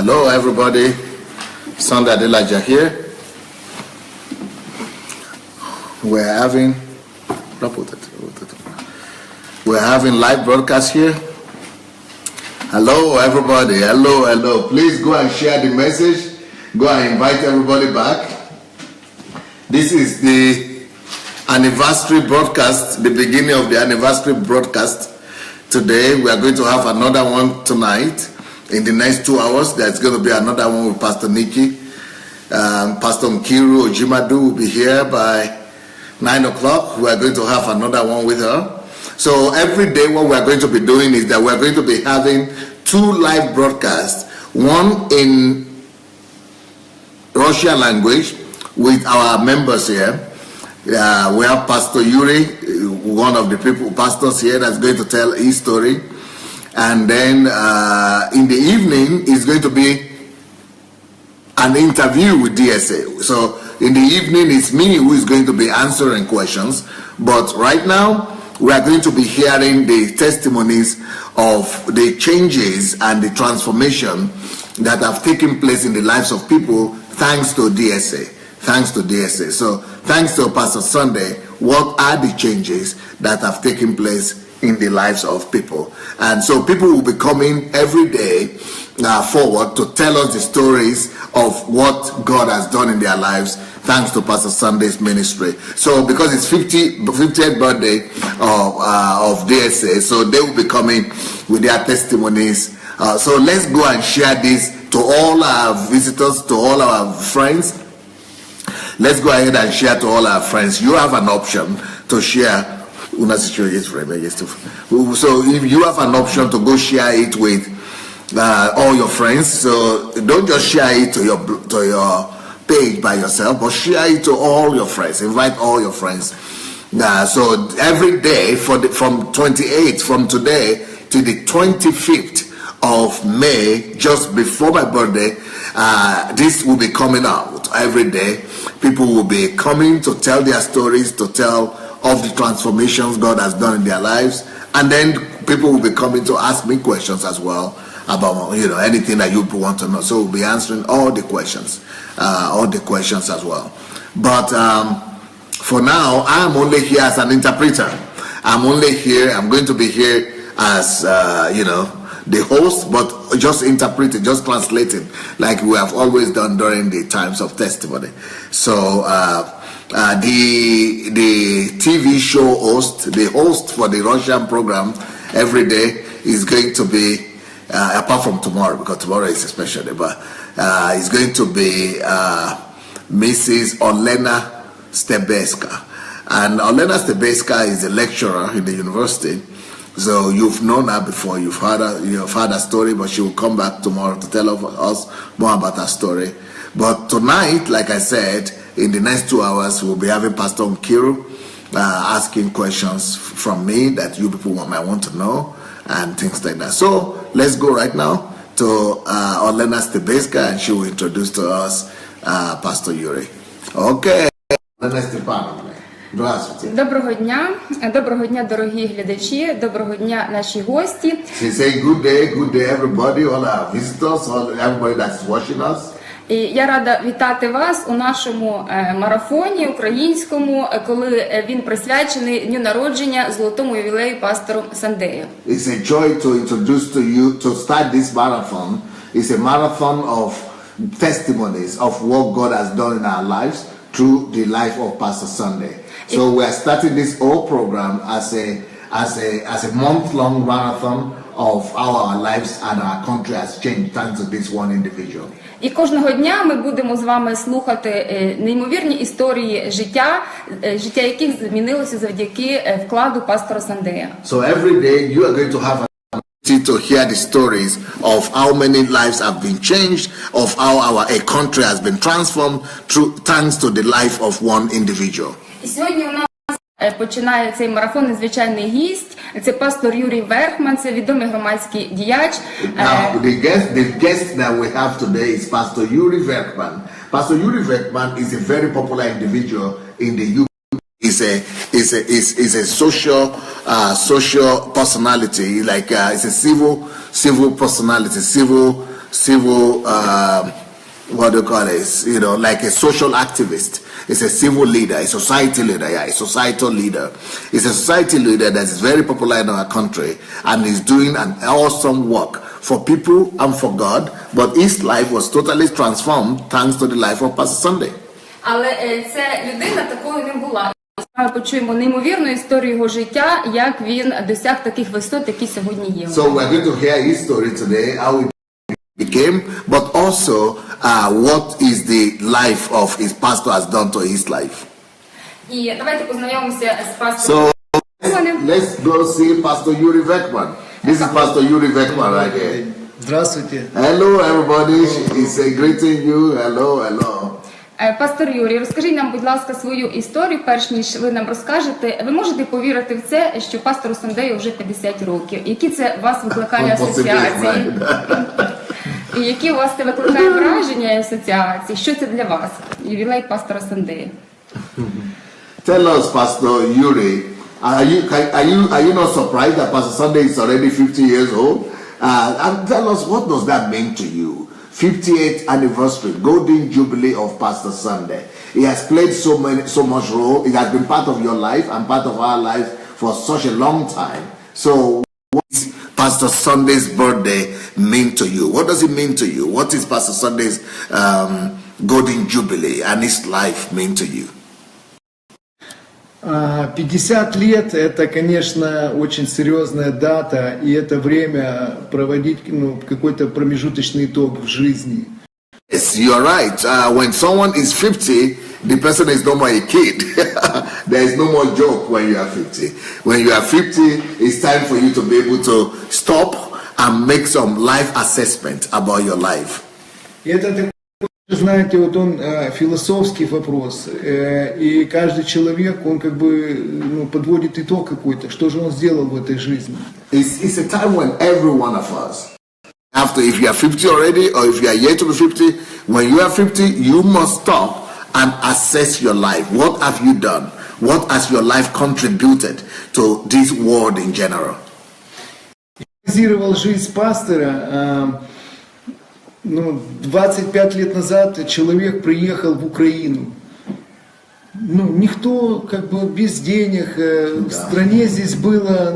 Hello, everybody. Sandey Adelaja here. We're having live broadcast here. Hello, everybody. Hello. Please go and share the message. Go and invite everybody back. This is the anniversary broadcast, the beginning of the anniversary broadcast. Today, we are going to have another one tonight. In the next 2 hours, there's going to be another one with Pastor Nikki. Pastor Nkiru Ojimadu will be here by 9 o'clock. We are going to have another one with her. So every day what we are going to be doing is that we are going to be having 2 live broadcasts. One in Russian language with our members here. We have Pastor Yuri, one of the pastors here that's going to tell his story. And then in the evening is going to be an interview with DSA. So in the evening it's me who is going to be answering questions. But right now we are going to be hearing the testimonies of the changes and the transformation that have taken place in the lives of people thanks to DSA. So thanks to Pastor Sandey, what are the changes that have taken place in the lives of people? And so people will be coming every day forward to tell us the stories of what God has done in their lives thanks to Pastor Sandey's ministry. So because it's 50th birthday of DSA, so they will be coming with their testimonies. So let's go and share this to all our visitors, to all our friends. Let's go ahead and share to all our friends. You have an option to share. So if you have an option to go share it with all your friends, so don't just share it to your page by yourself, but share it to all your friends. Invite all your friends. So every day from 28th, from today to the 25th of May, just before my birthday, this will be coming out every day. People will be coming to tell their stories, to tell of the transformations God has done in their lives, and then people will be coming to ask me questions as well about anything that you want to know. So we'll be answering all the questions as well. But for now, I'm only here as an interpreter. I'm going to be here as the host, but just interpreting, just translating, like we have always done during the times of testimony. So the TV show host, the host for the Russian program every day is going to be, apart from tomorrow, because tomorrow is a special day, but it's going to be Mrs. Olena Stebeska. And Olena Stebeska is a lecturer in the university. So you've known her before, you've heard her story, but she will come back tomorrow to tell us more about her story. But tonight, like I said, in the next 2 hours, we'll be having Pastor Nkiru asking questions from me that you people might want to know and things like that. So let's go right now to Olena Stebeska, and she will introduce to us Pastor Yuri. Okay. Olena Stepanovna. Доброго дня, дорогі глядачі, доброго дня, наші гості. Say good day, everybody, all our visitors, everybody that's watching us. І я рада вітати вас у нашому марафоні українському, коли він присвячений дню народження золотому ювілею пастору Сандею. It's a joy to introduce to you, to start this marathon. It's a marathon of testimonies of what God has done in our lives through the life of Pastor Sandey. So we are starting this whole program as a month-long marathon of how our lives and our country has changed thanks to this one individual. І кожного дня ми будемо з вами слухати неймовірні історії життя, яких змінилося завдяки вкладу пастора Сандея. So every day you are going to have to hear the stories of how many lives have been changed, of how a country has been transformed thanks to the life of one individual. І сьогодні у нас починає цей марафон незвичайний гість. Це пастор Юрій Верхман, це відомий громадський діяч. Now, the guest that we have today is Pastor Yuri Verkman. Pastor Yuri Verkman is a very popular individual in the UK. Is a social personality, like it's a civil personality, civil, what do you call it? You know, like a social activist. He's a civil leader, a society leader, a societal leader. He's a society leader that is very popular in our country and is doing an awesome work for people and for God. But his life was totally transformed thanks to the life of Pastor Sunday. Але ця людина такою не була. Ми почуємо неймовірну історію його життя, як він досяг таких висот, які сьогодні є. So we're going to hear his story today, how he became, but also what is the life of his pastor has done to his life. І давайте познайомимося з пастором. So let's go see Pastor Yuri Vekman. This is Pastor Yuri Vekman right here. Здравствуйте. Hello everybody, he's greeting you. Hello, hello. Пастор Юрій, розкажіть нам, будь ласка, свою історію, перш ніж ви нам розкажете. Ви можете повірити в це, що пастору Сандею вже 50 років? Які це у вас викликає асоціації? І які у вас це викликає враження і асоціації? Що це для вас? Ювілей пастора Сандея. Tell us, Pastor Yuri, are you not surprised that Pastor Sunday is already 50 years old? And tell us, what does that mean to you? 58th anniversary, golden jubilee of Pastor Sunday. He has played so much role. It has been part of your life and part of our life for such a long time. So what does Pastor Sunday's birthday mean to you? What does it mean to you? What is Pastor Sunday's golden jubilee and his life mean to you? 50 лет – это, конечно, очень серьезная дата, и это время проводить какой-то промежуточный итог в жизни. Yes, you're right. When someone is 50, the person is no more a kid. There is no more joke when you are 50. When you are 50, it's time for you to be able to stop and make some life assessment about your life. Это знаете, вот он философский вопрос, и каждый человек, он как бы подводит итог какой-то, что же он сделал в этой жизни. It's a time when every one of us, after if you are 50 already, or if you are yet to be 50, when you are 50, you must stop and assess your life. What have you done? What has your life contributed to this world in general? Анализировал жизнь пастора. 25 лет назад человек приехал в Украину. Никто как бы без денег. В стране здесь было,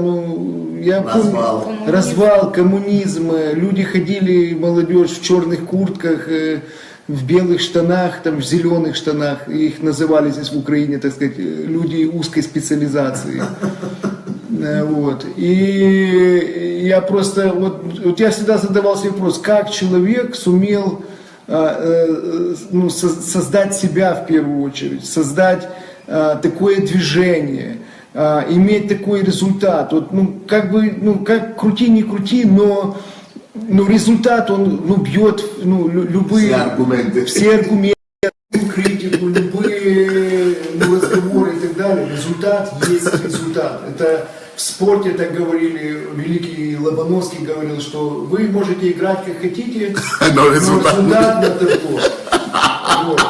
я помню, развал, коммунизм. Люди ходили, молодежь, в черных куртках, в белых штанах, там, в зеленых штанах. Их называли здесь в Украине, так сказать, люди узкой специализации. Вот. И я просто, вот я всегда задавался вопрос, как человек сумел создать себя в первую очередь, создать такое движение, иметь такой результат. Вот, как как крути, не крути, но результат, он бьет любые все аргументы, критику, любые разговоры и так далее. Результат есть результат. Это в спорте так говорили, великий Лобановский говорил, что вы можете играть как хотите, но результат на табло. Вот.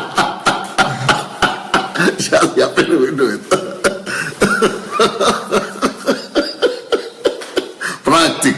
Сейчас я переведу это. Практик.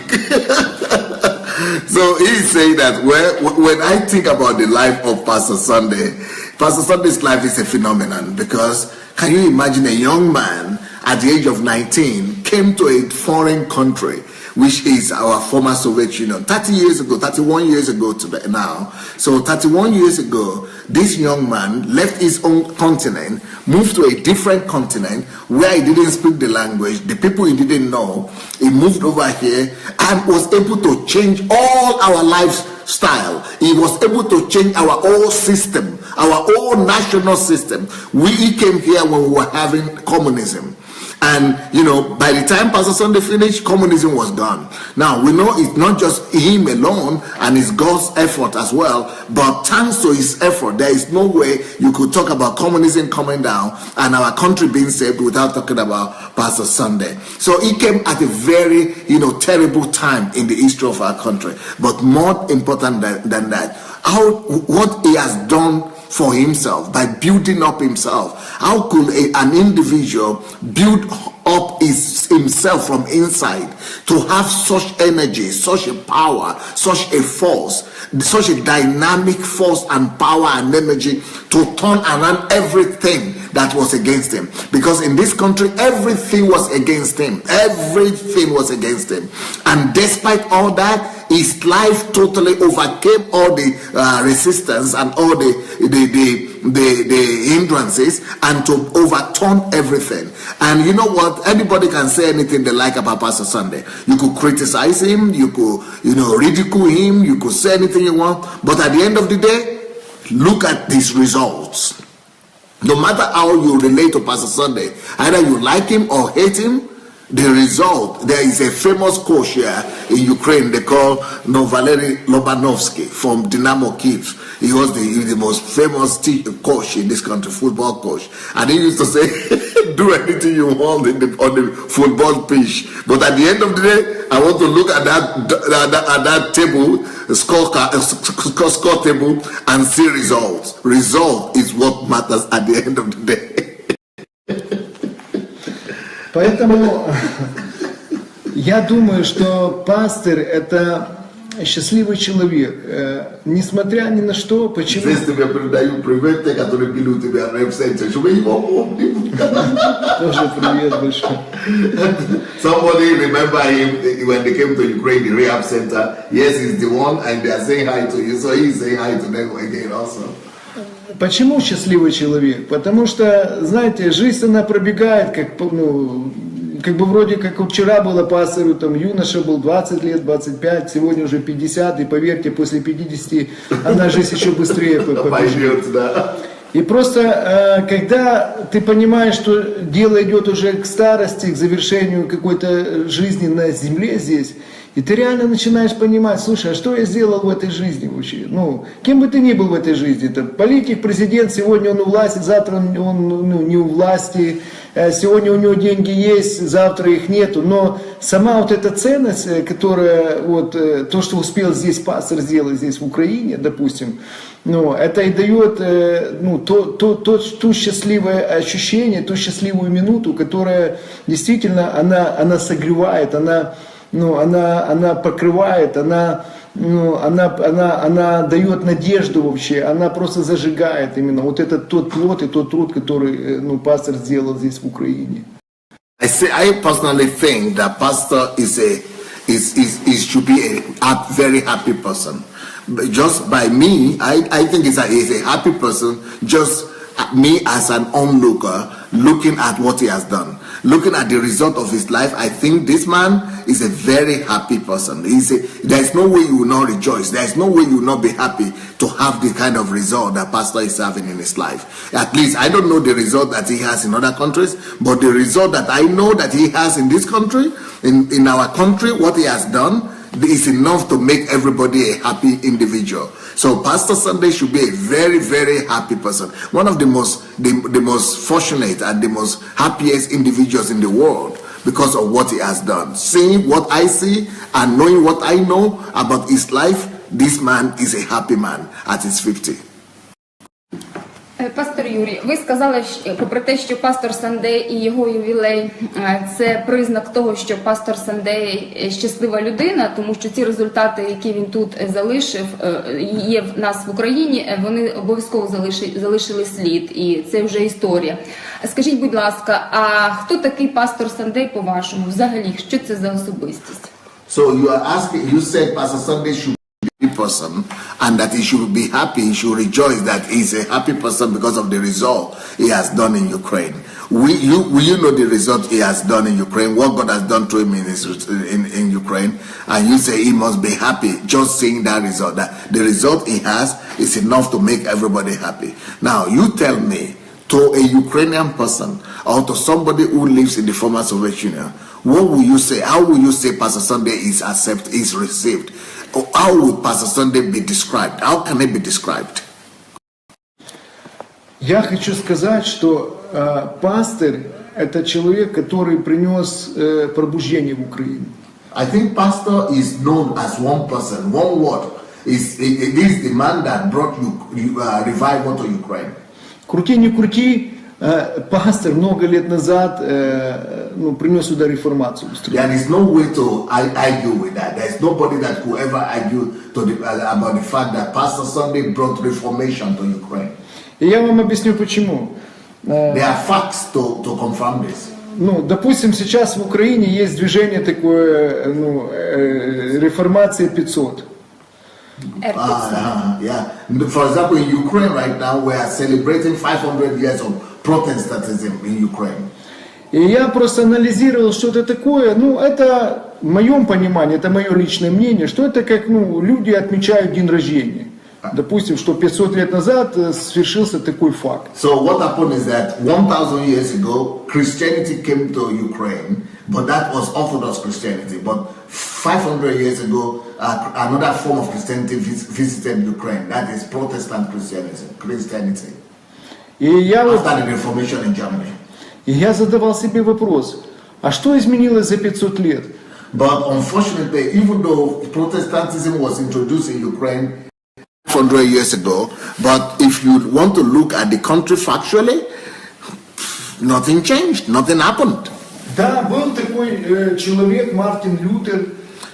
So he's saying that when I think about the life of Pastor Sunday's life is a phenomenon, because can you imagine a young man at the age of 19 came to a foreign country, which is our former Soviet Union, 31 years ago today now. So 31 years ago, this young man left his own continent, moved to a different continent where he didn't speak the language, the people he didn't know. He moved over here and was able to change all our lifestyle. He was able to change our whole system, our whole national system. He came here when we were having communism. And, by the time Pastor Sunday finished, communism was gone. Now, we know it's not just him alone, and it's God's effort as well, but thanks to his effort, there is no way you could talk about communism coming down and our country being saved without talking about Pastor Sunday. So he came at a very, terrible time in the history of our country. But more important than that, what he has done for himself, by building up himself. How could an individual build up his himself from inside to have such energy, such a power, such a force, such a dynamic force and power and energy to turn around everything that was against him. Because in this country, everything was against him. Everything was against him. And despite all that, his life totally overcame all the resistance and all the hindrances, and to overturn everything. And you know what? Anybody can say anything they like about Pastor Sandey. You could criticize him, you could, ridicule him, you could say anything you want. But at the end of the day, look at these results. No matter how you relate to Pastor Sandey, either you like him or hate him, the result, there is a famous coach here in Ukraine they call Valery Lobanovsky from Dynamo Kyiv. He was the most famous coach in this country, football coach. And he used to say, do anything you want on the football pitch. But at the end of the day, I want to look at that table, score table, and see results. Result is what matters at the end of the day. Поэтому я думаю, что пастырь – это счастливый человек, несмотря ни на что. Почему? Тоже привет большой. Somebody remember him when they came to Ukraine, the rehab center. Yes, he's the one, and they are saying hi to you, so he's saying hi to them again also. Почему счастливый человек? Потому что, знаете, жизнь она пробегает, как бы вроде как вчера было пастырю, там юноша был 20 лет, 25, сегодня уже 50, и поверьте, после 50 она жизнь еще быстрее побежит. И просто, когда ты понимаешь, что дело идет уже к старости, к завершению какой-то жизни на земле здесь, и ты реально начинаешь понимать, слушай, а что я сделал в этой жизни вообще? Кем бы ты ни был в этой жизни, политик, президент, сегодня он у власти, завтра он не у власти, сегодня у него деньги есть, завтра их нету, но сама вот эта ценность, которая, то, что успел здесь пастор сделать, здесь в Украине, допустим, это и дает то счастливое ощущение, ту счастливую минуту, которая действительно, она согревает, она покрывает, она дает надежду вообще, она просто зажигает именно вот этот тот плод и тот труд, который пастор сделал здесь в Украине. I personally think that pastor should be a very happy person. Just by me, I think he's a happy person. Just me as an onlooker, looking at what he has done, looking at the result of his life, I think this man is a very happy person. There is no way you will not rejoice. There is no way you will not be happy to have the kind of result that pastor is having in his life. At least I don't know the result that he has in other countries, but the result that I know that he has in this country, in our country, what he has done is enough to make everybody a happy individual. So Pastor Sandey should be a very, very happy person. One of the most fortunate and the most happiest individuals in the world because of what he has done. Seeing what I see and knowing what I know about his life, this man is a happy man at his 50. Пастор Юрій, ви сказали, попри те, що пастор Сандей і його ювілей – це признак того, що пастор Сандей щаслива людина, тому що ці результати, які він тут залишив, є в нас в Україні, вони обов'язково залишили слід, і це вже історія. Скажіть, будь ласка, а хто такий пастор Сандей по-вашому? Взагалі, що це за особистість? So you said Pastor Sandey should person and that he should be happy, he should rejoice that he's a happy person because of the result he has done in Ukraine. Will you know the result he has done in Ukraine, what God has done to him in Ukraine, and you say he must be happy just seeing that result, that the result he has is enough to make everybody happy. Now you tell me, to a Ukrainian person or to somebody who lives in the former Soviet Union, what will you say? How will you say Pastor Sandey is received? Or how would Pastor Sandey be described? How can it be described? Я хочу сказать, что пастырь – это человек, который принес пробуждение в Украину. I think pastor is known as one person, one word. It is the man that brought revival to Ukraine. Крути не крути, пастор много лет назад принес сюда реформацию. There is no way to argue with that. There is nobody that could ever argue about the fact that Pastor Sunday brought reformation to Ukraine. И я вам объясню почему. There are facts to confirm this. Допустим, сейчас в Украине есть движение такое, реформация 500. Yeah. For example, in Ukraine right now, we are celebrating 500 years of Protestantism in Ukraine. И я просто анализировал, что это такое. Это в моем понимании, это мое личное мнение, что это как люди отмечают день рождения. Допустим, что 500 лет назад свершился такой факт. So what happened is that 1,000 years ago, Christianity came to Ukraine, but that was Orthodox Christianity. But 500 years ago, another form of Christianity visited Ukraine. That is Protestant Christianity. After the Reformation in Germany. И я задавал себе вопрос, а что изменилось за 500 лет? But unfortunately, even though Protestantism was introduced in Ukraine 500 years ago, but if you want to look at the country factually, nothing changed, nothing happened. Да, был такой человек Мартин Лютер,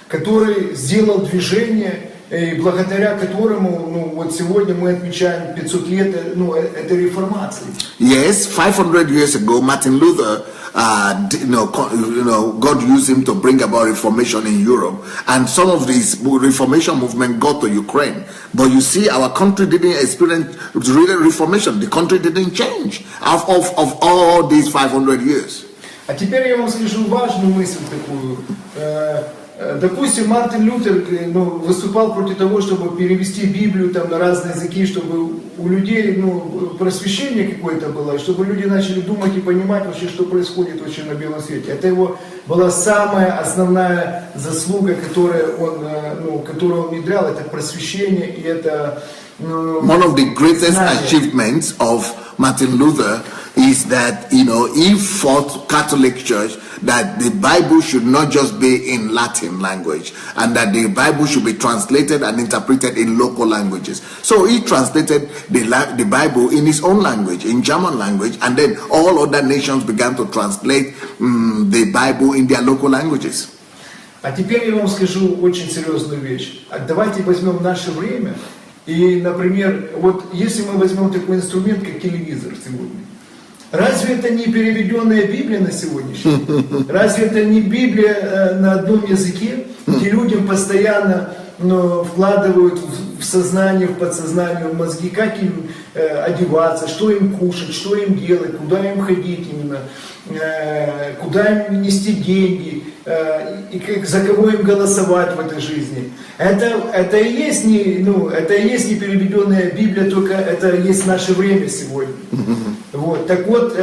который сделал движение, и благодаря которому вот сегодня мы отмечаем 500 лет этой реформации. Yes, 500 years ago, Martin Luther, God used him to bring about reformation in Europe, and some of this reformation movement got to Ukraine. But you see, our country didn't experience real reformation. The country didn't change of all these 500 years. А теперь я вам скажу важную мысль такую. Допустим, Мартин Лютер выступал против того, чтобы перевести Библию на разные языки, чтобы у людей просвещение какое-то было, чтобы люди начали думать и понимать вообще, что происходит вообще на белом свете. Это его была самая основная заслуга, которую он внедрял, это просвещение и это... One of the greatest achievements of Martin Luther is that, he fought Catholic Church that the Bible should not just be in Latin language, and that the Bible should be translated and interpreted in local languages. So he translated the Bible in his own language, in German language, and then all other nations began to translate the Bible in their local languages. А теперь я вам скажу очень серьезную вещь. Давайте возьмем наше время. И, например, вот если мы возьмем такой инструмент, как телевизор сегодня, разве это не переведенная Библия на сегодняшний день? Разве это не Библия на одном языке, где людям постоянно вкладывают в сознание, в подсознание, в мозги, как им одеваться, что им кушать, что им делать, куда им ходить именно, куда им нести деньги, и за кого им голосовать в этой жизни. Это и есть не переведенная Библия, только это есть наше время сегодня. Вот. Так вот,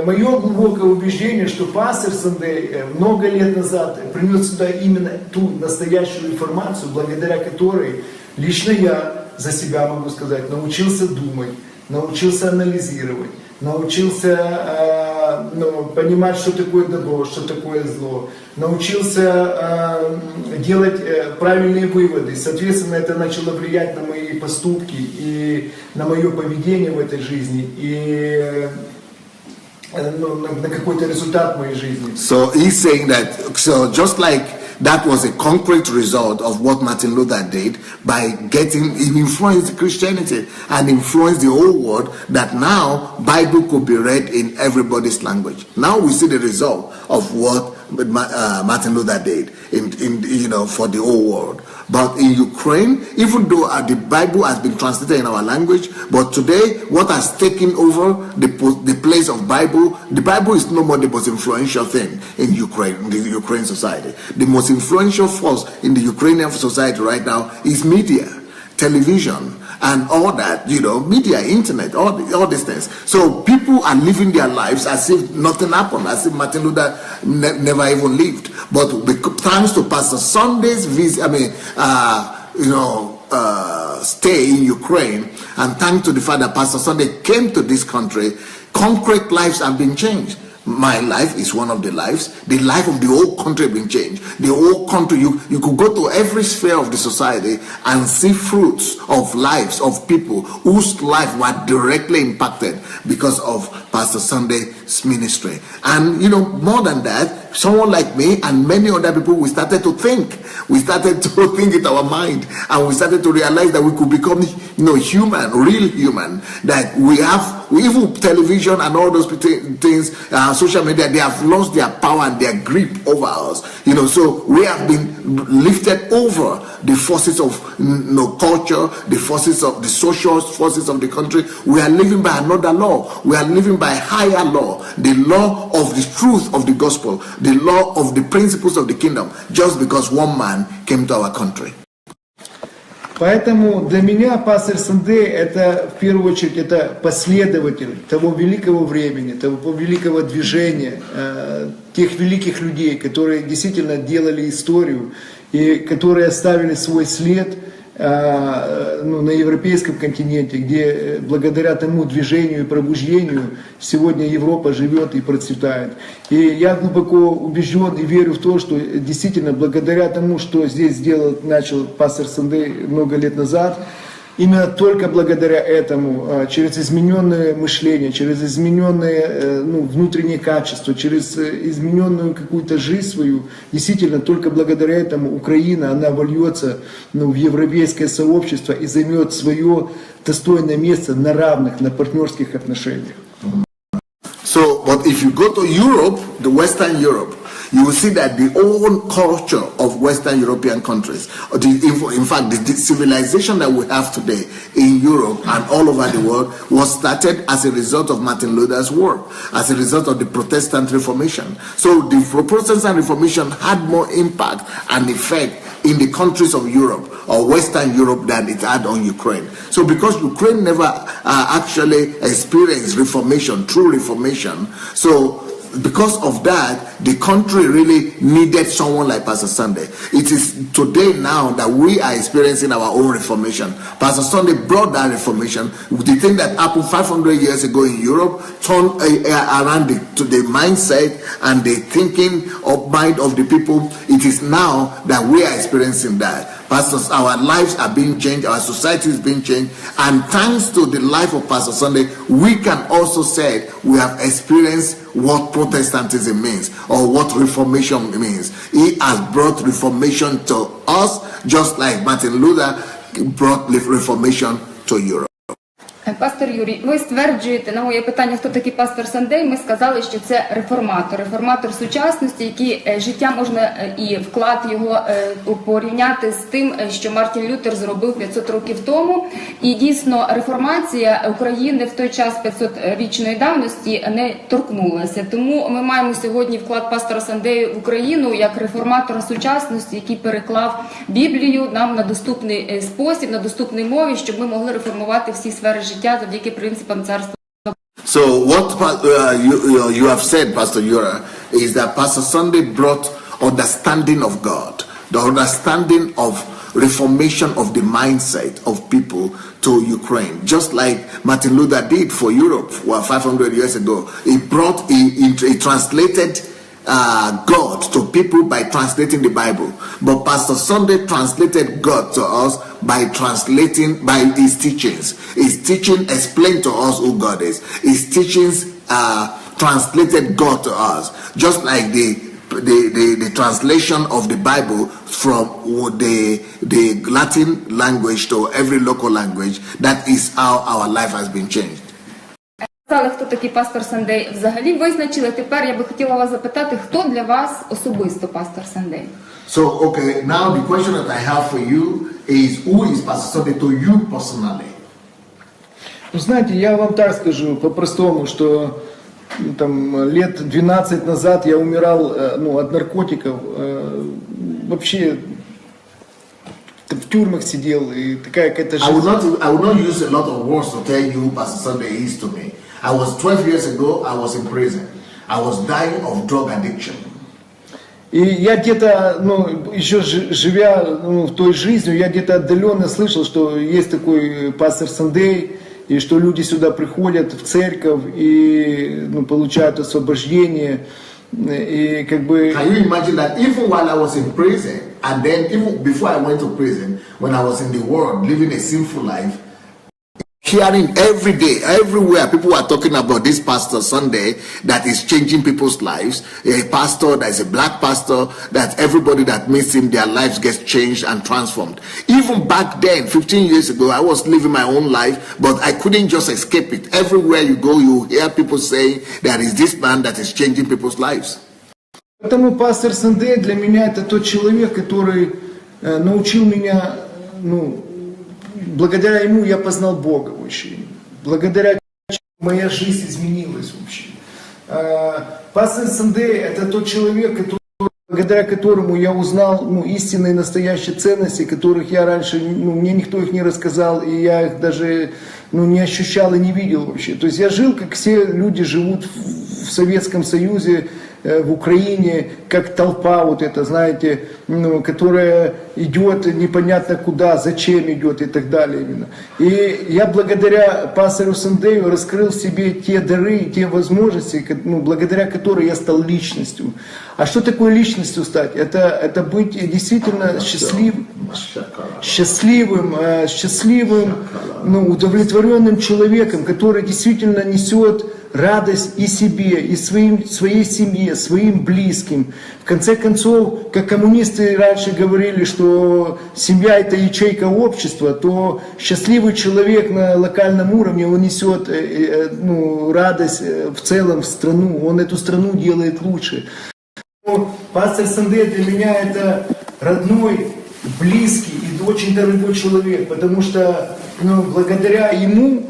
мое глубокое убеждение, что пастор Сандей много лет назад принес сюда именно ту настоящую информацию, благодаря которой лично я за себя могу сказать, научился думать, научился анализировать, научился понимать, что такое добро, что такое зло, научился делать правильные выводы. Соответственно, это начало влиять на мои поступки и на мое поведение в этой жизни, и на какой-то результат моей жизни. So he's saying that, so just like that was a concrete result of what Martin Luther did by he influenced Christianity and influenced the whole world, that now Bible could be read in everybody's language. Now we see the result of what Martin Luther did for the whole world. But in Ukraine, even though the Bible has been translated in our language, but today what has taken over the place of Bible, the Bible is no more the most influential thing in Ukraine, in the Ukraine society. The most influential force in the Ukrainian society right now is media, television, and all that, media, internet, all these things. So people are living their lives as if nothing happened, as if Martin Luther never even lived. But thanks to Pastor Sunday's stay in Ukraine, and thanks to the fact that Pastor Sunday came to this country, concrete lives have been changed. My life is one of the lives. The life of the whole country has been changed. The whole country, you could go to every sphere of the society and see fruits of lives of people whose life were directly impacted because of Pastor Sandei's ministry. And more than that, someone like me and many other people, we started to think. We started to think in our mind, and we started to realize that we could become, human, real human. That even television and all those things, social media, they have lost their power and their grip over us. So we have been lifted over the forces of culture, the forces of the social forces of the country. We are living by another law. We are living by higher law, the law of the truth of the gospel, the law of the principles of the kingdom, just because one man came to our country. Поэтому для меня пастор Сандей это в первую очередь это последователь того великого времени, того великого движения, тех великих людей, которые действительно делали историю и которые оставили свой след на европейском континенте, где благодаря тому движению и пробуждению сегодня Европа живет и процветает. И я глубоко убежден и верю в то, что действительно благодаря тому, что здесь начал пастор Сандей много лет назад, именно только благодаря этому, через измененное мышление, через измененные внутренние качества, через измененную какую-то жизнь свою, действительно только благодаря этому Украина, она вольется в европейское сообщество и займет свое достойное место на равных, на партнерских отношениях. So, but if you go to Europe, the Western Europe, you will see that the own culture of Western European countries, in fact, the civilization that we have today in Europe and all over the world was started as a result of Martin Luther's work, as a result of the Protestant Reformation. So the Protestant Reformation had more impact and effect in the countries of Europe or Western Europe than it had on Ukraine. So because Ukraine never actually experienced Reformation, true Reformation, so because of that, the country really needed someone like Pastor Sandei. It is today now that we are experiencing our own reformation. Pastor Sandei brought that reformation. The thing that happened 500 years ago in Europe turned around to the mindset and the thinking of mind of the people. It is now that we are experiencing that. Pastors, our lives are being changed, our society is being changed, and thanks to the life of Pastor Sandei, we can also say we have experienced what Protestantism means or what Reformation means. He has brought Reformation to us, just like Martin Luther brought Reformation to Europe. Пастор Юрій, ви стверджуєте, на моє питання, хто такий пастор Сандей, ми сказали, що це реформатор сучасності, який життя можна і вклад його порівняти з тим, що Мартін Лютер зробив 500 років тому. І дійсно реформація України в той час 500-річної давності не торкнулася. Тому ми маємо сьогодні вклад пастора Сандею в Україну як реформатора сучасності, який переклав Біблію нам на доступний спосіб, на доступній мові, щоб ми могли реформувати всі сфери життя. So what you have said, Pastor Yura, is that Pastor Sandei brought understanding of God, the understanding of reformation of the mindset of people to Ukraine, just like Martin Luther did for Europe 500 years ago. He translated God to people by translating the Bible, but Pastor Sandei translated God to us by translating by his teachings. His teaching explained to us who God is. His teachings translated God to us, just like the translation of the Bible from the Latin language to every local language. That is how our life has been changed. Хто такий пастор Сандей взагалі визначили. Тепер я би хотіла вас запитати, хто для вас особисто пастор Сандей? So, okay, now the question that I have for you is, who is Pastor Sandei to you personally? Ну, знаете, я вам так скажу по-простому, что там лет 12 назад я умирал от наркотиков, вообще в тюрьмах сидел, и такая какая-то жизнь. I will not use a lot of words to tell you who Pastor Sandei is to me. I was 12 years ago, I was in prison. I was dying of drug addiction. И я где-то, еще живя в той жизнью, я где-то отдаленно слышал, что есть такой пастор Сандей, и что люди сюда приходят в церковь и получают освобождение. И как бы... Can you imagine that even while I was in prison, and then even before I went to prison, when I was in the world living a sinful life, hearing every day, everywhere, people are talking about this pastor Sandei that is changing people's lives. A pastor that is a black pastor, that everybody that meets him, their lives gets changed and transformed. Even back then, 15 years ago, I was living my own life, but I couldn't just escape it. Everywhere you go, you hear people saying there is this man that is changing people's lives. Поэтому пастор Сандей для меня это тот человек, который научил меня, благодаря ему я познал Бога вообще. Благодаря чему моя жизнь изменилась вообще. Пастор Сандей это тот человек, благодаря которому я узнал истинные настоящие ценности, которых я раньше, мне никто их не рассказал, и я их даже не ощущал и не видел вообще. То есть я жил, как все люди живут в Советском Союзе, в Украине, как толпа вот это, знаете, которая идет непонятно куда, зачем идет и так далее именно. И я благодаря пастору Сандею раскрыл в себе те дары, те возможности, благодаря которым я стал личностью. А что такое личностью стать? Это быть действительно счастливым, удовлетворенным человеком, который действительно несет радость и себе, и своей семье, своим близким. В конце концов, как коммунисты раньше говорили, что семья это ячейка общества, то счастливый человек на локальном уровне, он несет радость в целом в страну, он эту страну делает лучше. Пастор Сандей для меня это родной, близкий и очень дорогой человек, потому что благодаря ему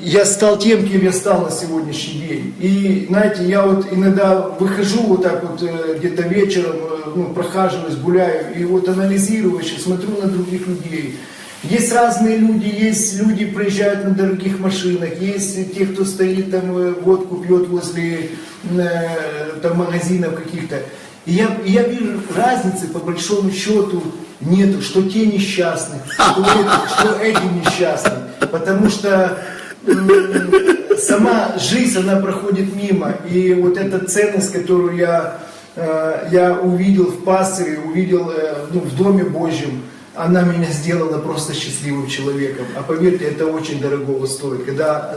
я стал тем, кем я стал на сегодняшний день. И, знаете, я вот иногда выхожу вот так вот где-то вечером, прохаживаюсь, гуляю, и вот анализирую, смотрю на других людей. Есть разные люди, есть люди, приезжают на дорогих машинах, есть те, кто стоит там, водку пьет возле там, магазинов каких-то. И я вижу разницы, по большому счету, нету, что те несчастные, что эти несчастные. Потому что сама жизнь, она проходит мимо. И вот эта ценность, которую я увидел в пастыре, увидел в Доме Божьем, она меня сделала просто счастливым человеком. А поверьте, это очень дорогого стоит. Когда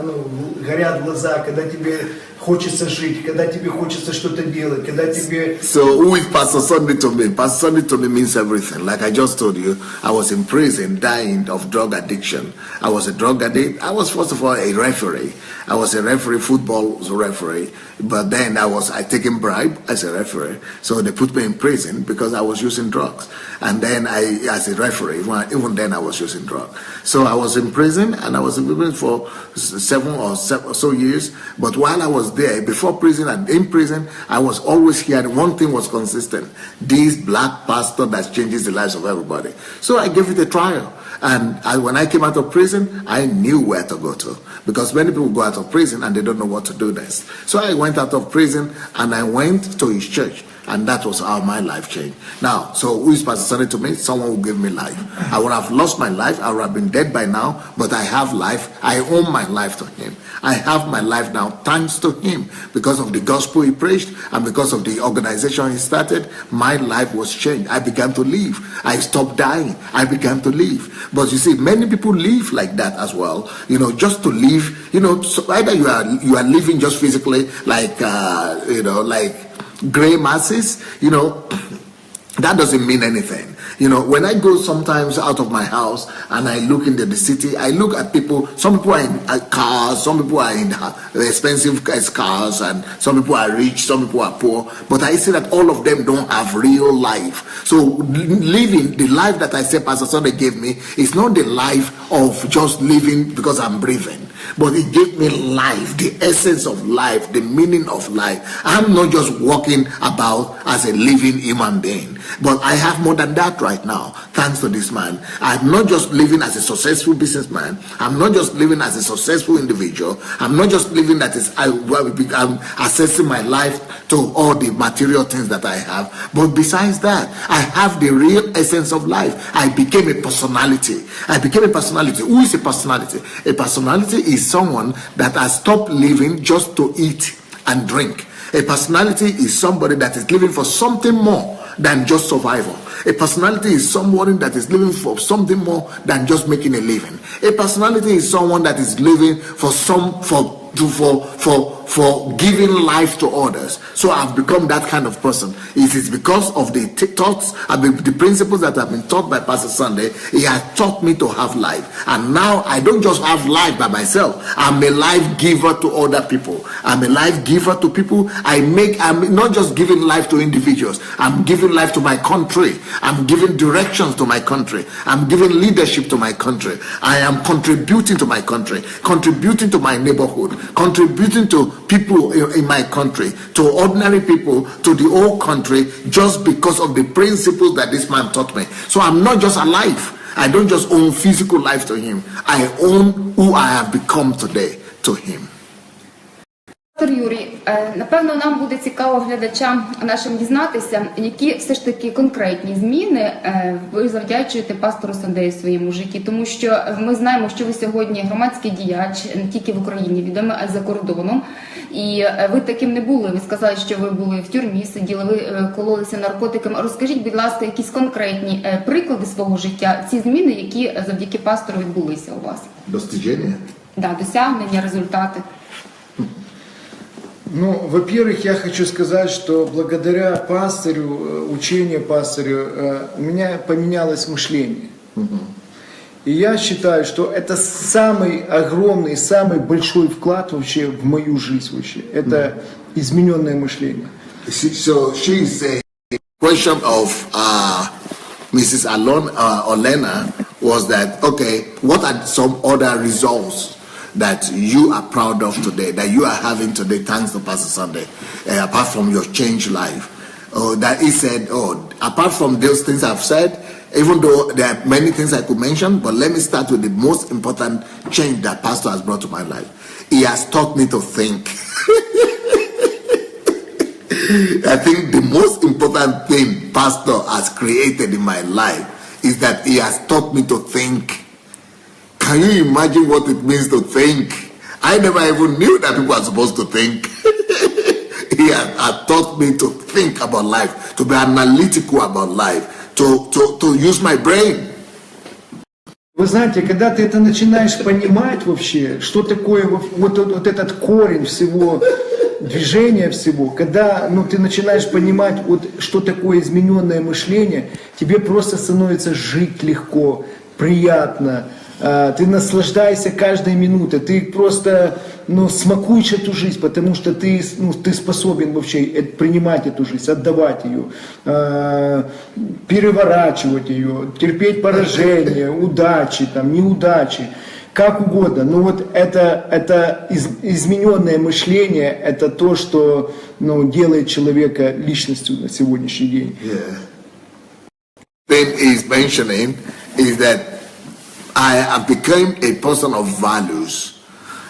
горят глаза, когда тебе хочется жить, когда тебе хочется что-то делать, когда тебе... So who is Pastor Sandei to me? Pastor Sandei to me means everything. Like I just told you, I was in prison dying of drug addiction. I was a drug addict. I was first of all a referee. I was a referee, football referee. But then I taken bribe as a referee. So they put me in prison because I was using drugs. And then as a referee, even then I was using drugs. So I was in prison, and I was in prison for 7 or so years. But while I was there, before prison and in prison, I was always hearing one thing was consistent: this black pastor that changes the lives of everybody. So I gave it a trial. And when I came out of prison, I knew where to go to. Because many people go out of prison and they don't know what to do next. So I went out of prison and I went to his church. And that was how my life changed. Now, so who is Pastor Sandei to me? Someone who gave me life. I would have lost my life. I would have been dead by now. But I have life. I owe my life to him. I have my life now thanks to him. Because of the gospel he preached and because of the organization he started, my life was changed. I began to live. I stopped dying. I began to live. But you see, many people live like that as well. Just to live. So either you are living just physically like, like gray masses, that doesn't mean anything. When I go sometimes out of my house and I look into the city, I look at people. Some people are in cars, some people are in expensive cars, and some people are rich, some people are poor. But I see that all of them don't have real life. So living the life that I say Pastor Sandei gave me is not the life of just living because I'm breathing. But it gave me life, the essence of life, the meaning of life. I'm not just walking about as a living human being, but I have more than that life right now, thanks to this man. I'm not just living as a successful businessman. I'm not just living as a successful individual. I'm not just living that is, I'm assessing my life to all the material things that I have. But besides that, I have the real essence of life. I became a personality. I became a personality. Who is a personality? A personality is someone that has stopped living just to eat and drink. A personality is somebody that is living for something more than just survival. A personality is someone that is living for something more than just making a living. A personality is someone that is living for giving life to others. So I've become that kind of person. It is because of the thoughts and the principles that have been taught by Pastor Sandey. He has taught me to have life. And now I don't just have life by myself. I'm a life giver to other people. I'm a life giver to people. I'm not just giving life to individuals. I'm giving life to my country. I'm giving directions to my country. I'm giving leadership to my country. I am contributing to my country, contributing to my neighborhood, contributing to people in my country, to ordinary people, to the whole country, just because of the principles that this man taught me. So I'm not just alive. I don't just own physical life to him. I own who I have become today to him. Юрій, напевно, нам буде цікаво глядачам нашим дізнатися, які все ж таки конкретні зміни ви завдячуєте пастору Сандею в своєму житті, тому що ми знаємо, що ви сьогодні громадський діяч не тільки в Україні відомий, а й за кордоном. І ви таким не були. Ви сказали, що ви були в тюрмі, сиділи, ви кололися наркотиками. Розкажіть, будь ласка, якісь конкретні приклади свого життя, ці зміни, які завдяки пастору відбулися у вас? Достижения? Да, досягнення, результати. Ну, во-первых, я хочу сказать, что благодаря пастырю, учению пастырю, у меня поменялось мышление. И я считаю, что это самый огромный, самый большой вклад вообще в мою жизнь вообще. Это измененное мышление. So she is a question of Mrs. Olena was that, okay, what are some other results that you are proud of today, that you are having today, thanks to Pastor Sandey, apart from your changed life? That he said, apart from those things I've said, even though there are many things I could mention, but let me start with the most important change that Pastor has brought to my life. He has taught me to think. I think the most important thing Pastor has created in my life is that he has taught me to think. Can you imagine what it means to think? I never even knew that people are supposed to think. He has taught me to think about life, to be analytical about life, to use my brain. Вы знаете, когда ты это начинаешь понимать вообще, что такое вот этот корень всего, движения всего, когда ты начинаешь понимать, что такое измененное мышление, тебе просто становится жить легко, приятно. Ты наслаждаешься каждой минутой, ты просто смакуешь эту жизнь, потому что ты способен вообще принимать эту жизнь, отдавать ее, переворачивать ее, терпеть поражения, удачи, неудачи, как угодно. Но вот это измененное мышление, это то, что делает человека личностью на сегодняшний день. Thing he's mentioning is that I have become a person of values.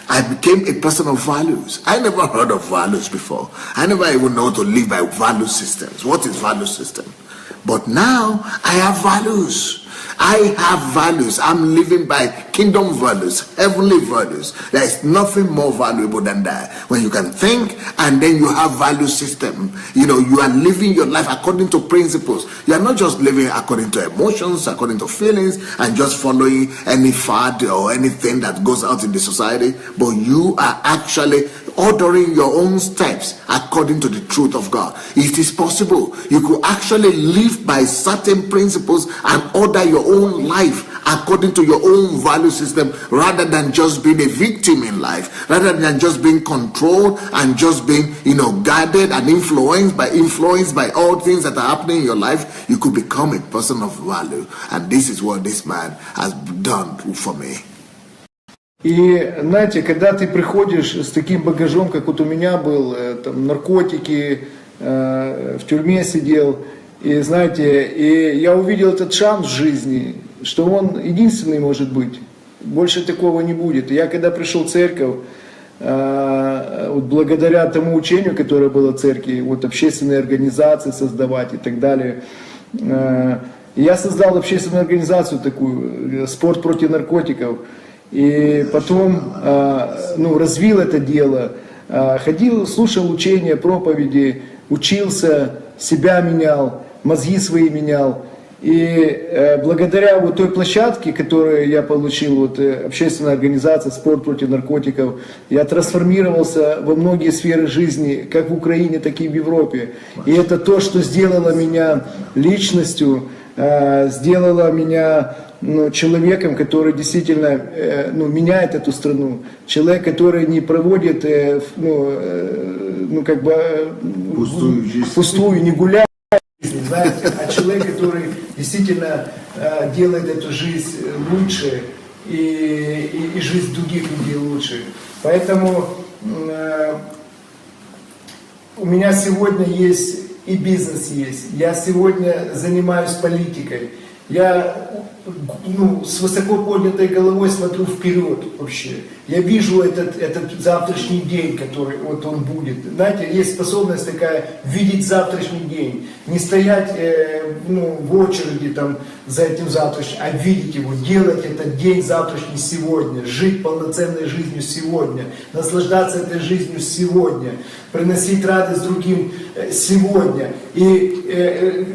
I became a person of values. I never heard of values before. I never even know to live by value systems. What is value system? But now I have values. I have values. I'm living by kingdom values, heavenly values. There is nothing more valuable than that. When you can think and then you have value system. You are living your life according to principles. You are not just living according to emotions, according to feelings, and just following any fad or anything that goes out in the society. But you are actually ordering your own steps according to the truth of God. It is possible. You could actually live by certain principles and order your own life according to your own value system, rather than just being a victim in life, rather than just being controlled and just being guided and influenced by all things that are happening in your life. You could become a person of value, and this is what this man has done for me. И, знаете, когда ты приходишь с таким багажом, как вот у меня был, наркотики, в тюрьме сидел, И знаете, и я увидел этот шанс в жизни, что он единственный может быть. Больше такого не будет. И я когда пришел в церковь, вот благодаря тому учению, которое было в церкви, вот общественные организации создавать и так далее, я создал общественную организацию такую, «Спорт против наркотиков». И потом развил это дело, ходил, слушал учения, проповеди, учился, себя менял, мозги свои менял. И благодаря вот той площадке, которую я получил, вот общественная организация «Спорт против наркотиков», я трансформировался во многие сферы жизни, как в Украине, так и в Европе. И это то, что сделало меня личностью, сделало меня человеком, который действительно меняет эту страну. Человек, который не проводит пустую, не гуляет, знаете, а человек, который действительно делает эту жизнь лучше и жизнь других людей лучше. Поэтому у меня сегодня есть и бизнес есть. Я сегодня занимаюсь политикой. Я с высоко поднятой головой смотрю вперед вообще. Я вижу этот завтрашний день, который вот он будет. Знаете, есть способность такая видеть завтрашний день. Не стоять в очереди там, за этим завтрашним, а видеть его, делать этот день завтрашний сегодня, жить полноценной жизнью сегодня, наслаждаться этой жизнью сегодня, приносить радость другим сегодня. И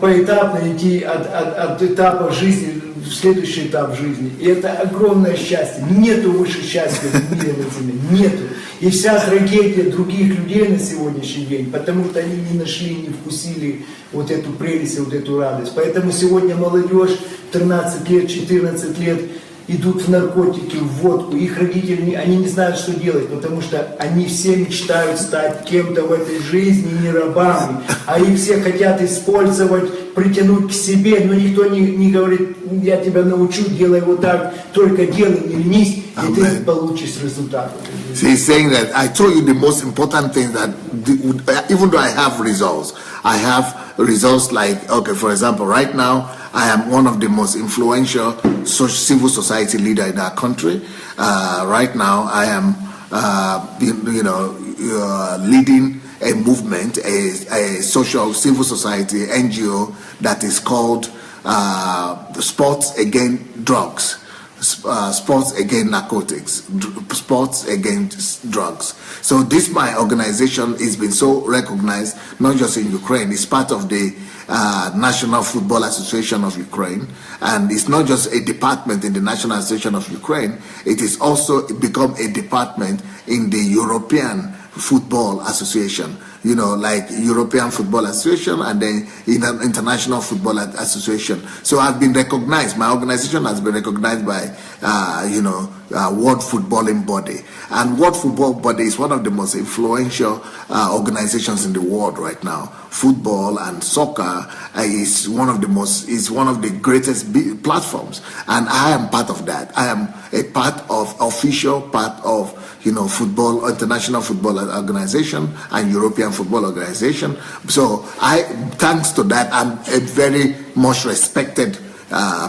поэтапно идти от этапа жизни в следующий этап жизни. И это огромное счастье. Нету выше счастья в мире на земле. Нету. И вся трагедия других людей на сегодняшний день, потому что они не нашли, не вкусили вот эту прелесть, вот эту радость. Поэтому сегодня молодежь 13 лет, 14 лет идут в наркотики, в водку. Их родители, они не знают, что делать, потому что они все мечтают стать кем-то в этой жизни, не рабами. А их все хотят использовать, притянуть к себе, но никто не говорит, я тебя научу, делай вот так, только делай, не ленись, и ты получишь результат. So he's saying that I told you the most important thing that even though I have results like, okay, for example, right now, I am one of the most influential civil society leader in our country. Right now, I am, leading a movement, a social civil society NGO that is called Sports Against Drugs. Sports Against Narcotics, Sports Against Drugs. So this, my organization, has been so recognized, not just in Ukraine, it's part of the National Football Association of Ukraine, and it's not just a department in the National Association of Ukraine, it is also become a department in the European Football Association, like European Football Association and then International Football Association. So I've been recognized, my organization has been recognized by, World Footballing Body. And World Football Body is one of the most influential organizations in the world right now. Football and soccer is one of the greatest platforms. And I am part of that. I am official part of football, International Football Organization and European Football Organization. So thanks to that, I'm a very much respected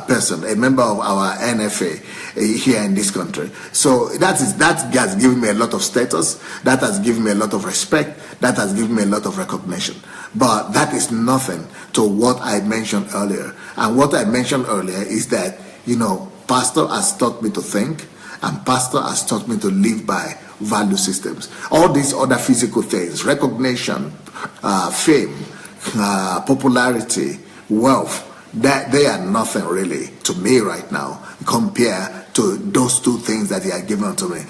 person, a member of our NFA here in this country. So that has given me a lot of status, that has given me a lot of respect, that has given me a lot of recognition. But that is nothing to what I mentioned earlier. And what I mentioned earlier is that, Pastor has taught me to think, and Pastor has taught me to live by value systems. All these other physical things, recognition, fame, popularity, wealth, that they are nothing really to me right now compared to those two things that he had given to me.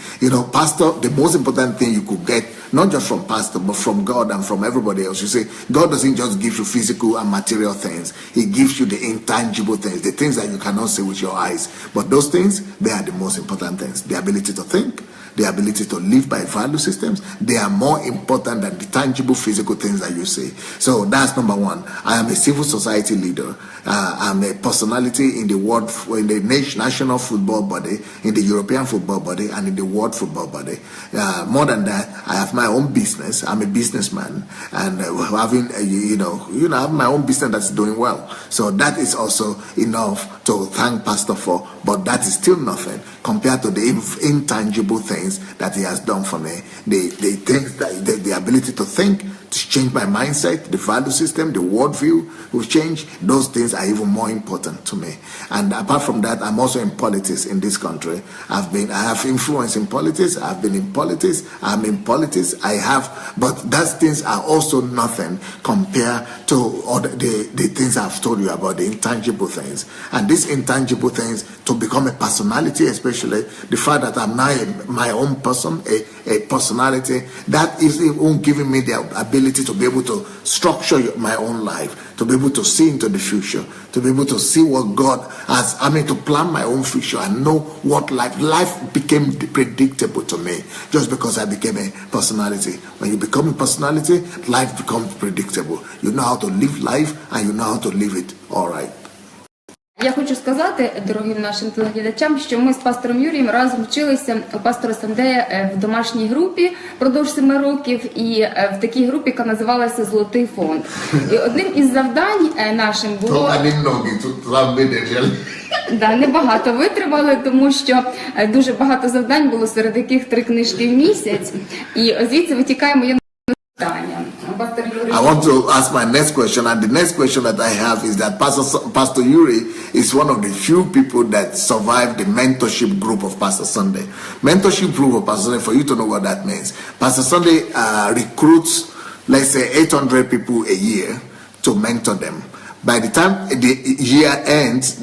Pastor, the most important thing you could get, not just from Pastor, but from God and from everybody else. You see, God doesn't just give you physical and material things. He gives you the intangible things, the things that you cannot see with your eyes. But those things, they are the most important things. The ability to think, the ability to live by value systems, they are more important than the tangible physical things that you see. So that's number one. I am a civil society leader. I'm a personality in the world, in the national football body, in the European football body, and in the world football body. More than that, I have my own business. I'm a businessman, and having I have my own business that's doing well. So that is also enough to thank Pastor for, but that is still nothing compared to the intangible things that he has done for me. The things that the ability to think, to change my mindset, the value system, the worldview will change. Those things are even more important to me. And apart from that, I'm also in politics in this country. I have influence in politics. I've been in politics. I'm in politics. But those things are also nothing compared to the things I've told you about, the intangible things. And these intangible things, to become a personality, especially the fact that I'm now my own person, a personality, that is even giving me the ability to be able to structure my own life, to be able to see into the future, to be able to see what God has, to plan my own future and know what life became predictable to me just because I became a personality. When you become a personality, life becomes predictable. You know how to live life and you know how to live it all right. Я хочу сказати, дорогим нашим телеглядачам, що ми з пастором Юрієм разом вчилися у пастора Сандея в домашній групі впродовж 7 років і в такій групі, яка називалася «Золотий фонд». І одним із завдань нашим було... Небагато витривали, тому що дуже багато завдань було, серед яких 3 книжки в місяць. І звідси витікає моє питання. I want to ask my next question, and the next question that I have is that Pastor Yuri is one of the few people that survived the mentorship group of Pastor Sandey. Mentorship group of Pastor Sandey, for you to know what that means. Pastor Sandey recruits, let's say, 800 people a year to mentor them. By the time the year ends,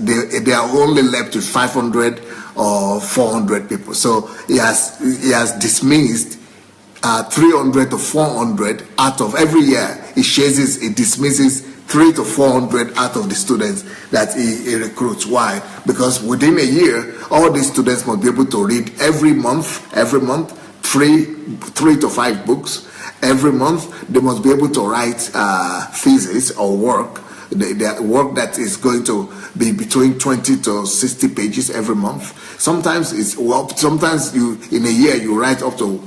they are only left with 500 or 400 people. So he has dismissed 300 to 400 out of every year. He dismisses 300 to 400 out of the students that he recruits. Why? Because within a year, all these students must be able to read every month, 3 to 5 books. Every month, they must be able to write thesis or work. The work that is going to be between 20 to 60 pages every month. Sometimes you in a year you write up to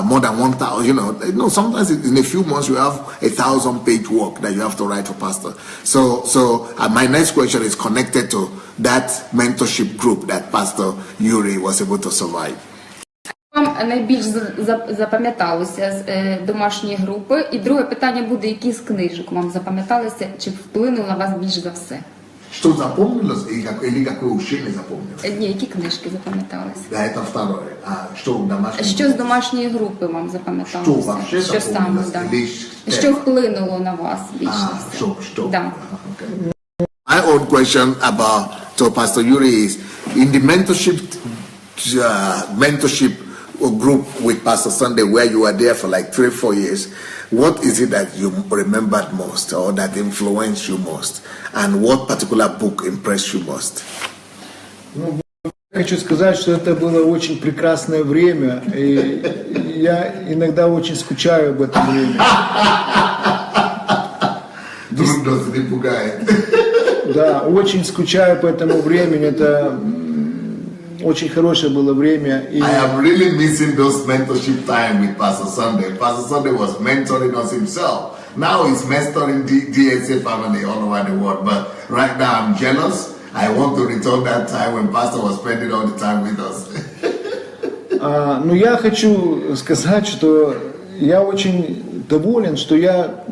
more than 1,000. Sometimes in a few months you have 1,000-page work that you have to write for pastor. So my next question is connected to that mentorship group that Pastor Yuri was able to survive. Вам найбільш запам'яталося з домашньої групи? І друге питання буде, які з книжок вам запам'яталися, чи вплинули на вас більш за все? Что запомнилось или какое учение запомнилось? Ні, які книжки запам'яталися? Это второе. Що з домашньої групи вам запам'яталося? Що саме, що вплинуло на вас більш за все? My own question to Pastor Yuri is, in the mentorship group with Pastor Sandey, where you were there for like 3-4 years, what is it that you remembered most or that influenced you most? And what particular book impressed you most? Хочу сказать, что это было очень прекрасное время, и я иногда очень скучаю об этом времени. Трудно не пугает. Да, очень скучаю по этому времени, это очень хорошее было время. I am really missing those mentorship time with Pastor Sandey. Pastor Sandey was mentoring us himself. Now he's mentoring DSA family all over the world. But right now I'm jealous. I want to return that time when Pastor was spending all the time with us. Но я хочу сказать, что я очень доволен, что я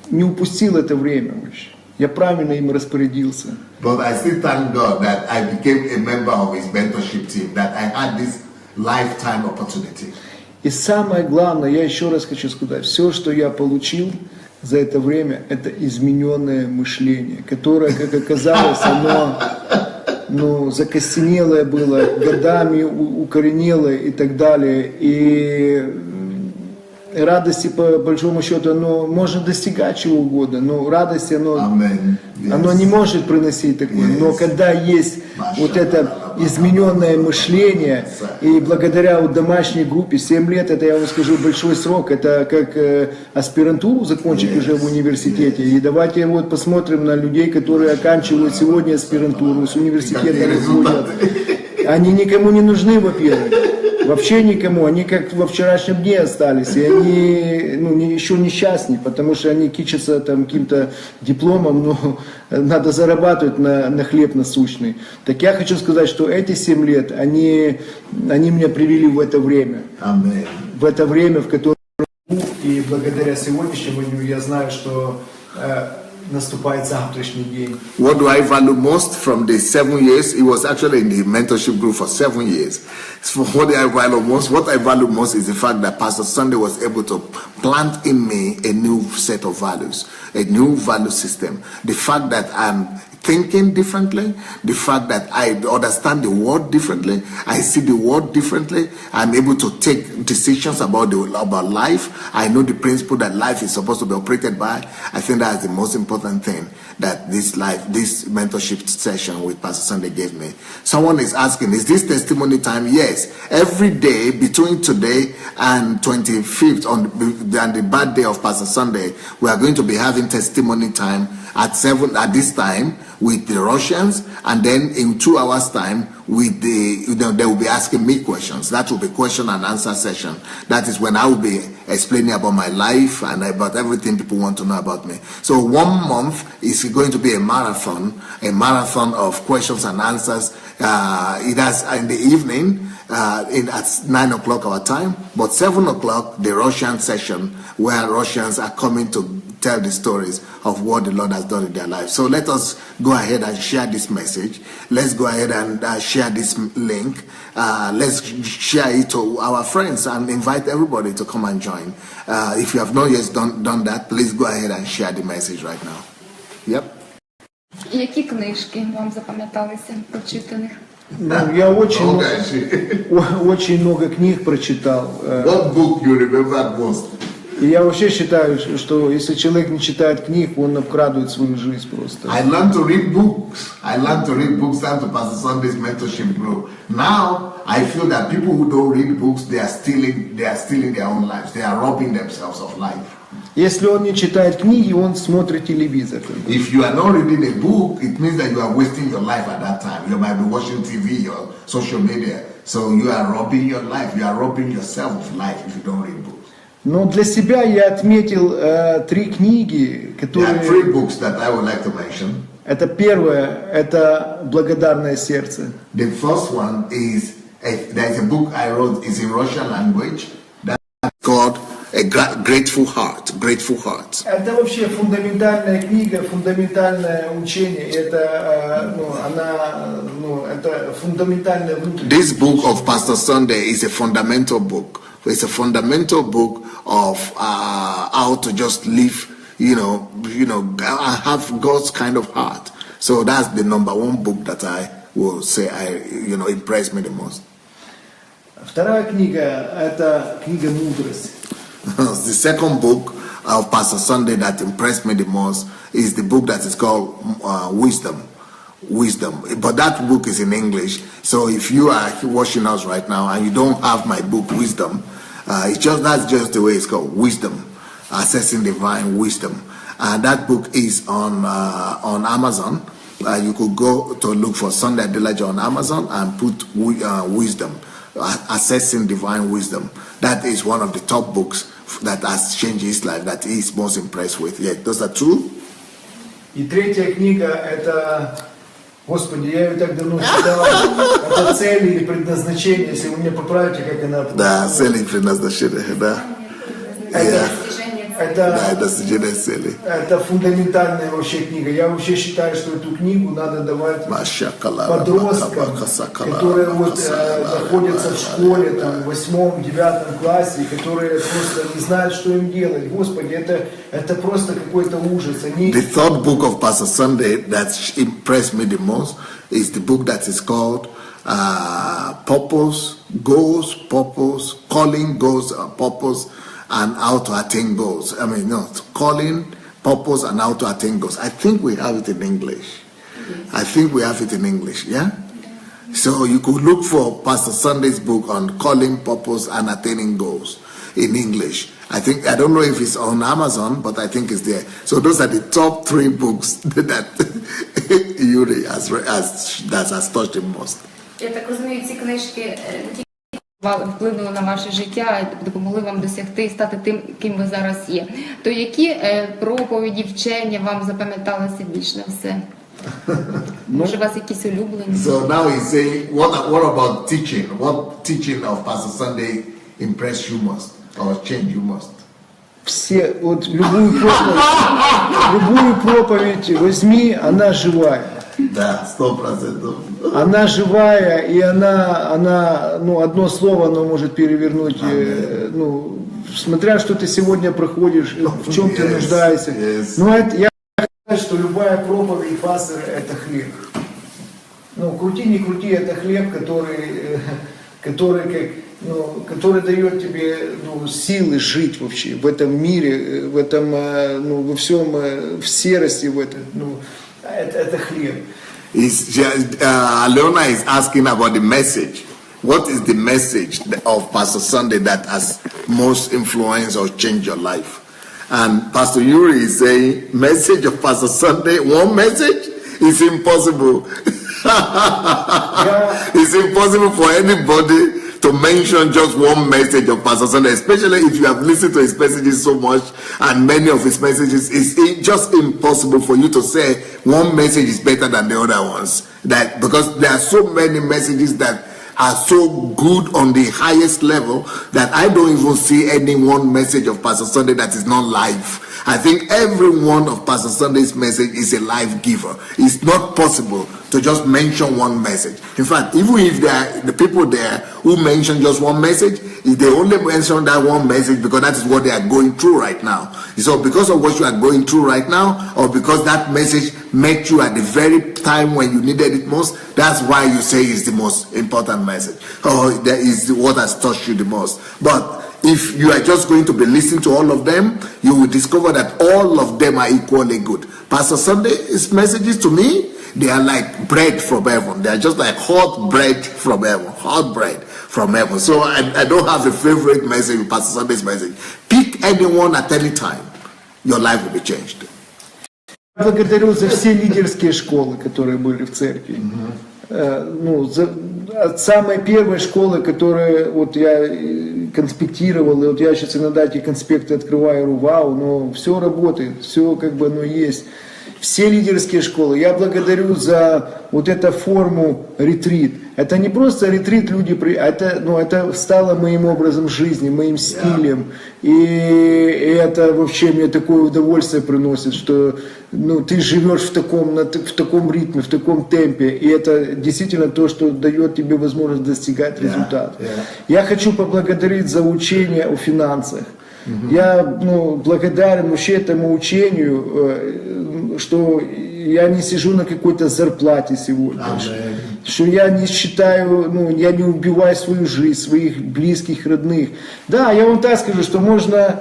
не упустил это время вообще. Я правильно им распорядился. But I still thank God that I became a member of his mentorship team, that I had this lifetime opportunity. И самое главное, я еще раз хочу сказать, все, что я получил за это время, это измененное мышление, которое, как оказалось, оно закостенелое было, годами укоренелое и так далее. И радости, по большому счету, можно достигать чего угодно, но радость, оно не может приносить такое. Но когда есть вот это измененное мышление, и благодаря вот домашней группе, 7 лет, это, я вам скажу, большой срок, это как аспирантуру закончить уже в университете. И давайте вот посмотрим на людей, которые оканчивают сегодня аспирантуру, с университета выходят. Они никому не нужны, во-первых. Вообще никому, они как во вчерашнем дне остались, и они еще несчастны, потому что они кичатся там каким-то дипломом, но надо зарабатывать на хлеб насущный. Так я хочу сказать, что эти 7 лет, они меня привели в это время. Amen. В это время, в котором и благодаря сегодняшнему дню я знаю, что наступает завтрашний день. What do I value most from the 7 years? It was actually in the mentorship group for 7 years. So what I value most is the fact that Pastor Sandey was able to plant in me a new set of values, a new value system. The fact that I'm thinking differently, the fact that I understand the world differently, I see the world differently, I'm able to take decisions about life. I know the principle that life is supposed to be operated by. I think that's the most important thing that this mentorship session with Pastor Sandey gave me. Someone is asking, is this testimony time? Yes. Every day between today and 25th on the birthday of Pastor Sandey, we are going to be having testimony time at this time with the Russians, and then in 2 hours time with they will be asking me questions. That will be question and answer session. That is when I will be explaining about my life and about everything people want to know about me. So 1 month is going to be a marathon of questions and answers. It has in the evening at 9 o'clock our time, but 7 o'clock the Russian session where Russians are coming to tell the stories of what the Lord has done in their lives. So let us go ahead and share this message. Let's go ahead and share this link. Let's share it to our friends and invite everybody to come and join. If you have not yet done that, please go ahead and share the message right now. Yep. Які книжки вам запам'яталися прочитаних? Я очень много книг прочитал. What book you remember most? И я вообще считаю, что если человек не читает книг, он обкрадывает свою жизнь просто. I learned to read books. Thanks to Pastor Sandey's mentorship group. Now I feel that people who don't read books, they are stealing their own lives. They are robbing themselves of life. Если он не читает книги, он смотрит телевизор. If you are not reading a book, it means that you are wasting your life at that time. You might be watching TV or social media. So you are robbing your life. You are robbing yourself of life if you don't read books. Но для себя я отметил 3 книги, которые... There are 3 books that I would like to mention. Это первое, это «Благодарное сердце». The first one is, there is a book I wrote, it's in Russian language, that's called A Grateful Heart. Grateful Heart. Это вообще фундаментальная книга, фундаментальное учение. Это, это фундаментальное внутреннее. This book of Pastor Sandey is a fundamental book. It's a fundamental book of how to just live, have God's kind of heart. So that's the number 1 book that I will say impressed me the most. Вторая книга – это книга «Мудрость». The second book of Pastor Sandey that impressed me the most is the book that is called Wisdom. But that book is in English. So if you are watching us right now and you don't have my book Wisdom, that's just the way it's called, Wisdom, Assessing Divine Wisdom. And that book is on Amazon. You could go to look for Sandey Adelaja on Amazon and put Wisdom, Assessing Divine Wisdom. That is one of the top books that has changed his life, that he is most impressed with. Yeah, those are 2. И третья книга – это, Господи, я ее так давно читал, это «Цели и предназначение», если вы меня поправите, как она... Да, «Цели и предназначение», да. Это фундаментальная вообще книга. Я вообще считаю, что эту книгу надо давать подросткам, которые находятся в школе, там, в 8-9 классе, которые просто не знают, что им делать. Господи, это просто какой-то ужас. The third book of Pastor Sandey that impressed me the most is the book that is called Purpose, Goals, Purpose, Calling, Goals, Purpose, and how to attain goals. I mean, no, calling, purpose, and how to attain goals. I think we have it in English. I think we have it in English, yeah? So you could look for Pastor Sandey's book on calling, purpose, and attaining goals in English. I don't know if it's on Amazon, but I think it's there. So those are the top 3 books that Yuri has touched the most. Я так розумію, ці книжки не тільки вплинули на ваше життя, допомогли вам досягти і стати тим, ким ви зараз є. То які проповіді, вчення вам запам'яталися більш на все? Може, у вас якісь улюблені? So now he's saying, what about teaching? What teaching of Pastor Sunday impressed you most or changed you most? Все, вот любую проповедь возьми, она живая. Да, 100%. Она живая, и она, ну, одно слово оно может перевернуть, ну, смотря что ты сегодня проходишь, в чем ты нуждаешься. Но это, я считаю, что любая проповедь пастора — это хлеб. Ну, крути, не крути, это хлеб, который дает тебе, ну, силы жить вообще в этом мире, в этом, ну, во всем, в серости, в этом, ну, это хлеб. Alona is asking about the message. What is the message of Pastor Sunday that has most influenced or changed your life? And Pastor Yuri is saying, message of Pastor Sunday, one message is impossible. It's impossible for anybody to mention just one message of Pastor Sunday, especially if you have listened to his messages so much, and many of his messages, it's just impossible for you to say one message is better than the other ones. That because there are so many messages that are so good on the highest level that I don't even see any one message of Pastor Sunday that is not live. I think every one of Pastor Sunday's message is a life giver. It's not possible to just mention one message. In fact, even if there are the people there who mention just one message, if they only mention that one message because that is what they are going through right now. So because of what you are going through right now, or because that message met you at the very time when you needed it most, that's why you say it's the most important message, or that is what has touched you the most. But if you are just going to be listening to all of them, you will discover that all of them are equally good. Pastor Sunday's messages to me, they are like bread from heaven. They are just like hot bread from heaven. Hot bread from heaven. So I don't have a favorite message with Pastor Sunday's message. Pick anyone at any time. Your life will be changed. Благодарю за все лидерские школы, которые были в церкви. Ну, от самой первой школы, которую вот я конспектировал, и вот я сейчас иногда эти конспекты открываю, вау, но все работает, все как бы оно есть. Все лидерские школы. Я благодарю за вот эту форму ретрит. Это не просто ретрит, это стало моим образом жизни, моим стилем. И это вообще мне такое удовольствие приносит, что ты живешь в таком ритме, в таком темпе. И это действительно то, что дает тебе возможность достигать результата. Я хочу поблагодарить за учение о финансах. Я благодарен вообще этому учению, что я не сижу на какой-то зарплате сегодня, что я не считаю, я не убиваю свою жизнь, своих близких, родных. Да, я вам так скажу, что можно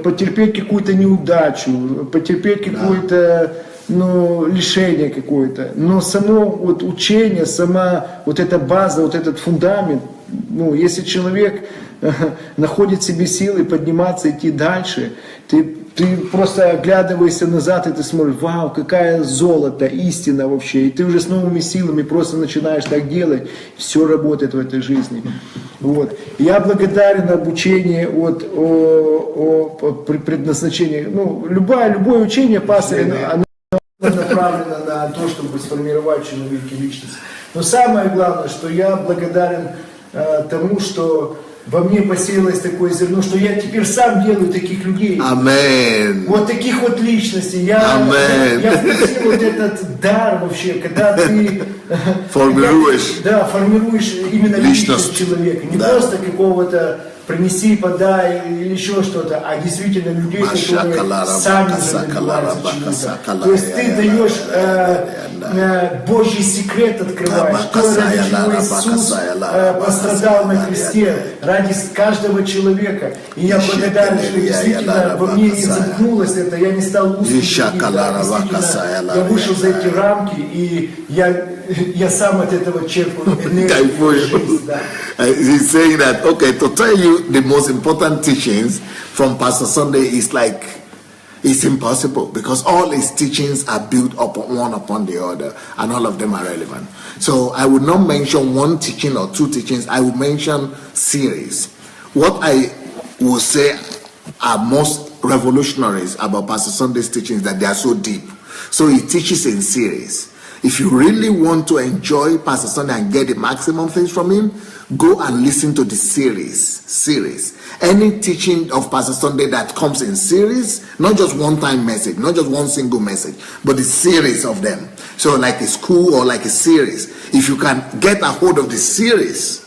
потерпеть какую-то неудачу, потерпеть какое-то лишение какое-то, но само вот учение, сама вот эта база, вот этот фундамент, если человек находит в себе силы подниматься, идти дальше, ты просто оглядываешься назад, и ты смотришь, вау, какая золото, истина вообще, и ты уже с новыми силами просто начинаешь так делать, все работает в этой жизни. Вот. Я благодарен обучению о предназначении, любое учение пастыря, оно направлено на то, чтобы сформировать человека личность. Но самое главное, что я благодарен тому, что во мне посеялось такое зерно, что я теперь сам делаю таких людей. Амен. Вот таких вот личностей. Я вкусил вот этот дар вообще, когда ты формируешь именно личность человека. Не просто какого-то принеси, подай или еще что-то, а действительно людей, которые сами добиваются чего-то. То есть ты даешь Божий секрет открываешь, то, ради чего Иисус пострадал на кресте, ради каждого человека. И я благодарен, что действительно во мне не замкнулось это, я не стал узким, я вышел за эти рамки, и я сам от этого черпаю энергию. He's saying that, okay, to tell you the most important teachings from Pastor Sunday is like, it's impossible because all his teachings are built upon one upon the other and all of them are relevant. So I would not mention one teaching or two teachings, I would mention series. What I will say are most revolutionaries about Pastor Sunday's teachings that they are so deep. So he teaches in series. If you really want to enjoy Pastor Sunday and get the maximum things from him, go and listen to the series. Any teaching of Pastor Sunday that comes in series, not just one-time message, not just one single message, but a series of them. So like a school or like a series. If you can get a hold of the series,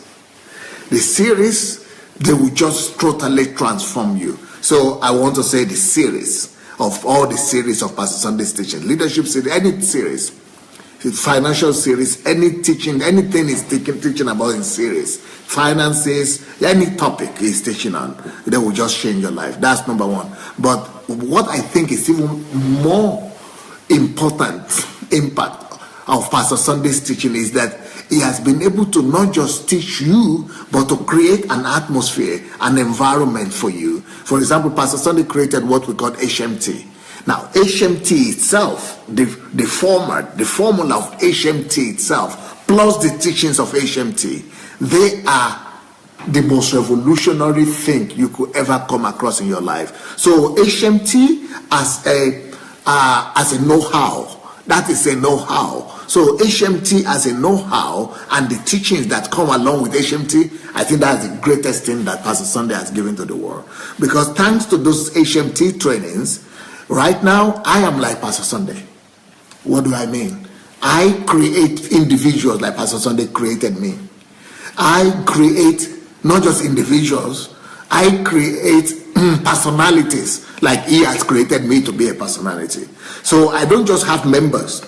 they will just totally transform you. So I want to say the series of all the series of Pastor Sunday's teaching. Leadership series, any series. Financial series, any teaching, anything he's teaching about in series, finances, any topic he's teaching on, that will just change your life. That's number one. But what I think is even more important impact of Pastor Sunday's teaching is that he has been able to not just teach you, but to create an atmosphere, an environment for you. For example, Pastor Sunday created what we call HMT. Now, HMT itself, the formula of HMT itself, plus the teachings of HMT, they are the most revolutionary thing you could ever come across in your life. So HMT as a know-how, that is a know-how. So HMT as a know-how and the teachings that come along with HMT, I think that's the greatest thing that Pastor Sunday has given to the world. Because thanks to those HMT trainings, right now, I am like Pastor Sunday. What do I mean? I create individuals like Pastor Sunday created me. I create not just individuals, I create personalities like he has created me to be a personality. So I don't just have members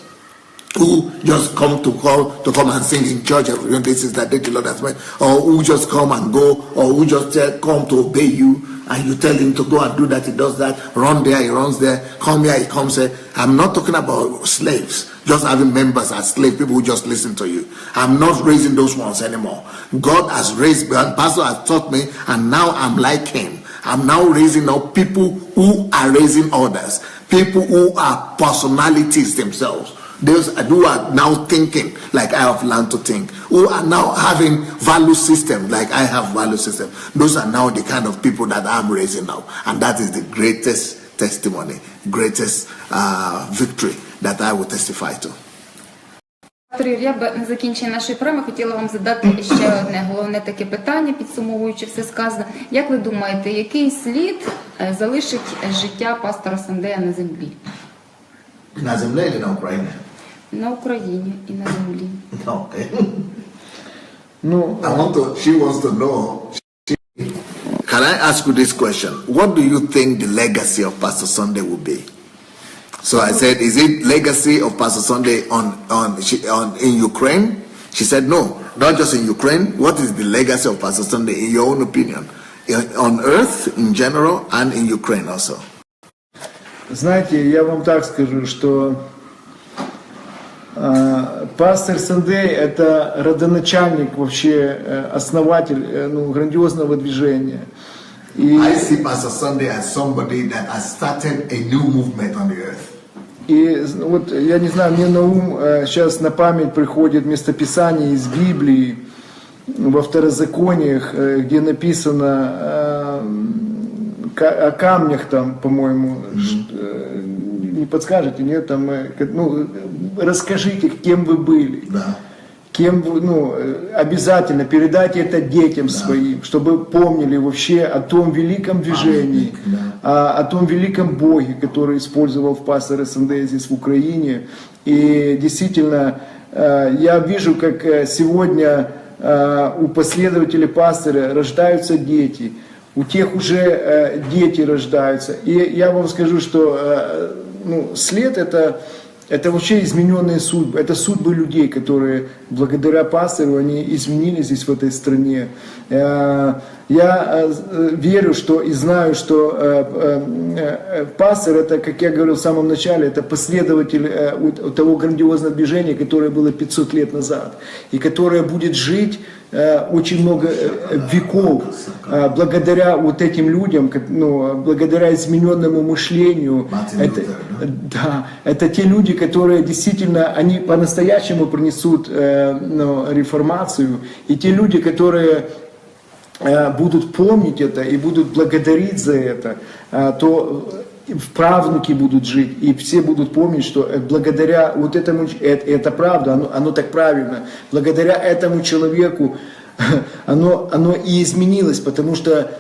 who just come and sing in church. This is that day the Lord has made, or who just come and go, or who just come to obey you, and you tell him to go and do that, he does that, run there, he runs there, come here, he comes here. I'm not talking about slaves, just having members as slave people who just listen to you. I'm not raising those ones anymore. God has raised me, and Pastor has taught me, and now I'm like him. I'm now raising up people who are raising others, people who are personalities themselves. Those who are now thinking like I have learned to think, who are now having value system like I have value system. Those are now the kind of people that I'm raising now, and that is the greatest testimony, greatest victory that I will testify to. Я б на закінчення нашої програми хотіла вам задати ще одне головне таке питання, підсумовуючи все сказане. Як ви думаєте, який слід залишить життя пастора Сандея на землі? На землі чи на Україні? На Україні і на землі. Okay. She wants to know. Can I ask you this question? What do you think the legacy of Pastor Sunday will be? So I said, is it legacy of Pastor Sunday in Ukraine? She said, no, not just in Ukraine. What is the legacy of Pastor Sunday in your own opinion? On earth in general and in Ukraine also? Знаете, я вам так скажу, что пастор Сандей – это родоначальник, вообще основатель грандиозного движения. I see Pastor Sunday as somebody that has started a new movement on the earth. И вот, я не знаю, мне на ум сейчас на память приходит местописание из Библии во Второзакониях, где написано о камнях там, по-моему, не подскажете, нет, там, расскажите, кем вы были. Да. Кем вы, обязательно передайте это детям своим, чтобы помнили вообще о том великом движении, о том великом Боге, который использовал в пасторе Сандея здесь в Украине. И действительно, я вижу, как сегодня у последователей пастыря рождаются дети, у тех уже дети рождаются. И я вам скажу, что след это это вообще измененные судьбы. Это судьбы людей, которые благодаря пастору, они изменились здесь в этой стране. Я верю, что и знаю, что пастор, это, как я говорил в самом начале, это последователь того грандиозного движения, которое было 500 лет назад, и которое будет жить очень много веков, благодаря вот этим людям, благодаря измененному мышлению. Это те люди, которые действительно, они по-настоящему принесут реформацию, и те люди, которые будут помнить это и будут благодарить за это, то правнуки будут жить, и все будут помнить, что благодаря вот этому, это правда, оно так правильно, благодаря этому человеку оно и изменилось, потому что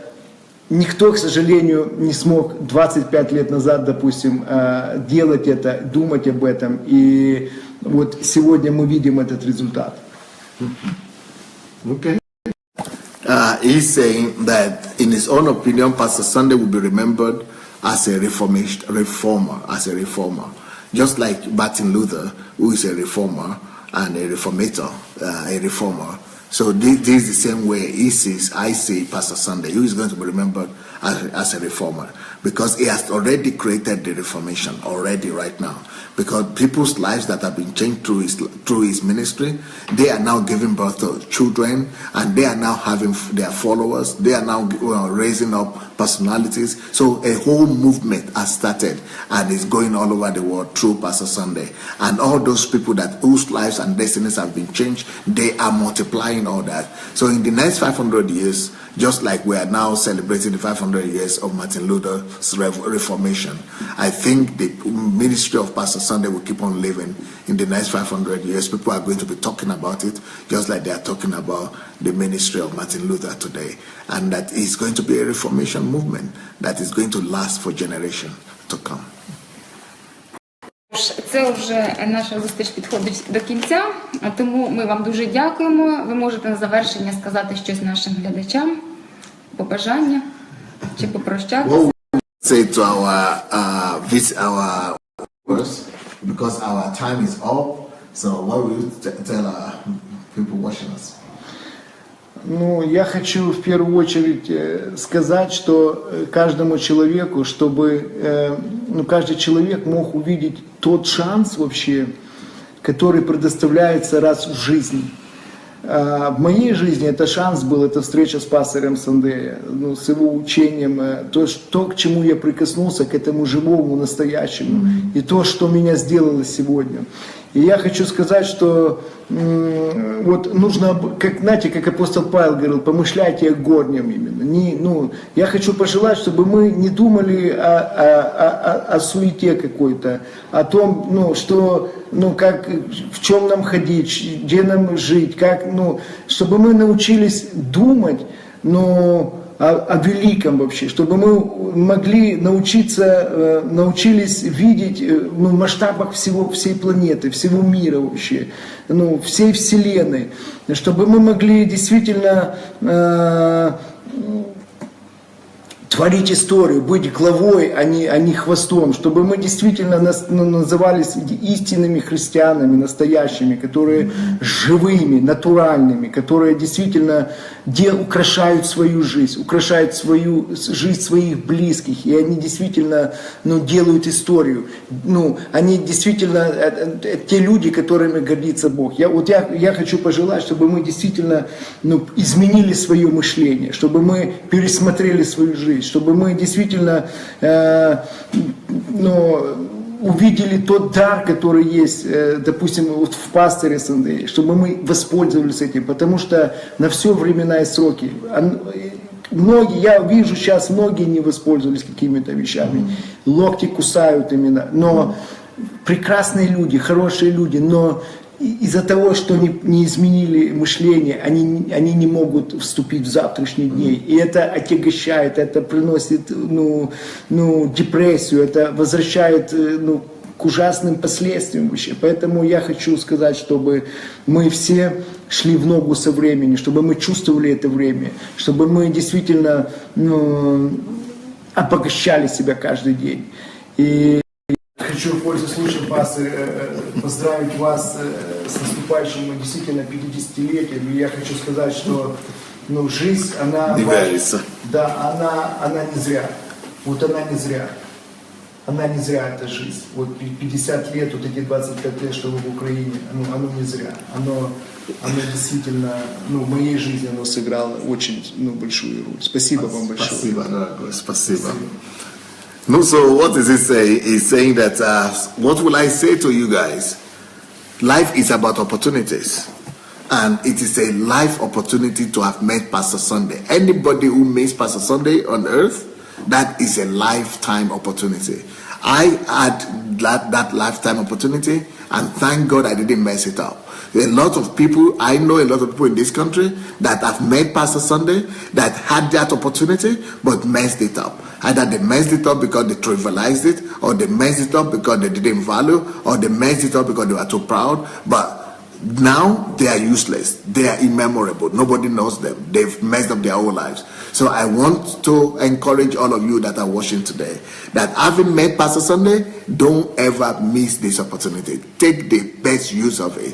никто, к сожалению, не смог 25 лет назад, допустим, делать это, думать об этом, и вот сегодня мы видим этот результат. Okay. He's saying that, in his own opinion, Pastor Sandey will be remembered as a reformer, just like Martin Luther, who is a reformer and a reformator, a reformer. So this is the same way I see Pastor Sandey, who is going to be remembered as a reformer, because he has already created the reformation already right now. Because people's lives that have been changed through his ministry, they are now giving birth to children, and they are now having their followers. They are now raising up personalities. So a whole movement has started and is going all over the world through Pastor Sandey. And all those people whose lives and destinies have been changed, they are multiplying all that. So in the next 500 years, just like we are now celebrating the 500 years of Martin Luther's Reformation, I think the ministry of Pastor Sandey will keep on living in the next 500 years. People are going to be talking about it, just like they are talking about the ministry of Martin Luther today. And that is going to be a Reformation movement that is going to last for generations to come. Це вже наша зустріч підходить до кінця, тому ми вам дуже дякуємо. Ви можете на завершення сказати щось нашим глядачам, побажання чи попрощатися. Say to our viewers, because our time is up, so what will you tell our people watching us? Ну, я хочу в первую очередь сказать, что каждому человеку, чтобы каждый человек мог увидеть тот шанс вообще, который предоставляется раз в жизни. В моей жизни это шанс был, это встреча с пастором Сандея, с его учением, то, к чему я прикоснулся, к этому живому, настоящему, и то, что меня сделало сегодня. И я хочу сказать, что вот нужно, знаете, как апостол Павел говорил, помышляйте о горнем именно. Я хочу пожелать, чтобы мы не думали о суете какой-то, о том, что, как, в чем нам ходить, где нам жить, как, чтобы мы научились думать, о великом вообще, чтобы мы могли научились видеть в масштабах всей планеты, всего мира вообще, всей вселенной, чтобы мы могли действительно творить историю, быть главой, а не хвостом, чтобы мы действительно назывались истинными христианами, настоящими, которые живыми, натуральными, которые действительно украшают свою жизнь жизнь своих близких, и они действительно делают историю. Они действительно те люди, которыми гордится Бог. Я хочу пожелать, чтобы мы действительно изменили свое мышление, чтобы мы пересмотрели свою жизнь, чтобы мы действительно увидели тот дар, который есть, допустим, вот в пасторе Сандее, чтобы мы воспользовались этим, потому что на все времена и сроки. Я вижу сейчас, многие не воспользовались какими-то вещами, локти кусают именно, но прекрасные люди, хорошие люди, но из-за того, что не изменили мышление, они не могут вступить в завтрашние дни. И это отягощает, это приносит депрессию, это возвращает к ужасным последствиям вообще. Поэтому я хочу сказать, чтобы мы все шли в ногу со временем, чтобы мы чувствовали это время, чтобы мы действительно обогащали себя каждый день. И хочу, пользуясь случаем, пастор, поздравить вас с наступающим действительно 50-летием. И я хочу сказать, что жизнь, она не зря. Вот она не зря. Она не зря, эта жизнь. Вот 50 лет, вот эти 25 лет, что вы в Украине, оно не зря. Оно действительно, в моей жизни оно сыграло очень большую роль. Спасибо вам большое. Спасибо, дорогой, спасибо. So what does it say? It's saying that, what will I say to you guys? Life is about opportunities. And it is a life opportunity to have met Pastor Sunday. Anybody who meets Pastor Sunday on earth, that is a lifetime opportunity. I had that lifetime opportunity, and thank God I didn't mess it up. I know a lot of people in this country that have met Pastor Sunday that had that opportunity but messed it up. Either they messed it up because they trivialized it, or they messed it up because they didn't value, or they messed it up because they were too proud. But now they are useless. They are immemorable. Nobody knows them. They've messed up their whole lives. So I want to encourage all of you that are watching today that having met Pastor Sunday, don't ever miss this opportunity. Take the best use of it.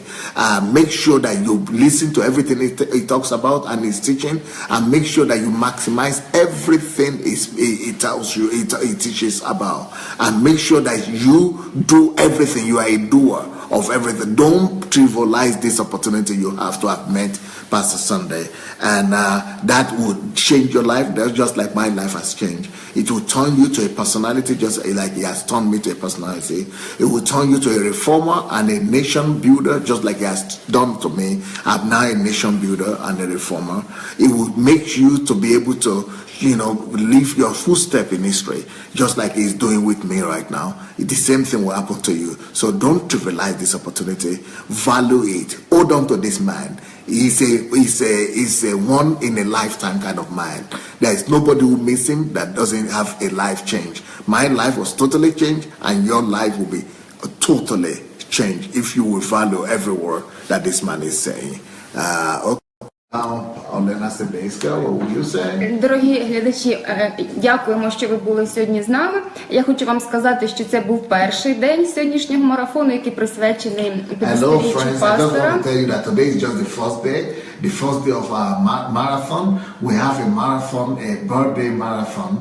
Make sure that you listen to everything he talks about and his teaching, and make sure that you maximize everything he tells you, he teaches about, and make sure that you do everything. You are a doer of everything. Don't trivialize this opportunity you have to have met Pastor Sunday, and that would change your life. That's just like my life has changed. It will turn you to a personality, just like he has turned me to a personality. It will turn you to a reformer and a nation builder, just like he has done to me. I'm now a nation builder and a reformer. It will make you to be able to, leave your footstep in history, just like he's doing with me right now. The same thing will happen to you. So don't trivialize this opportunity. Value it. Hold on to this man. He's a one in a lifetime kind of man. There is nobody who meets him that doesn't have a life change. My life was totally changed, and your life will be totally changed if you will value every word that this man is saying. Okay. Олена Себейська, what would you say? Дорогі глядачі, дякуємо, що ви були сьогодні з нами. Я хочу вам сказати, що це був перший день сьогоднішнього марафону, який присвячений 50-річчю пастора. I just want to tell you that today is just the first day of our marathon. We have a marathon, a birthday marathon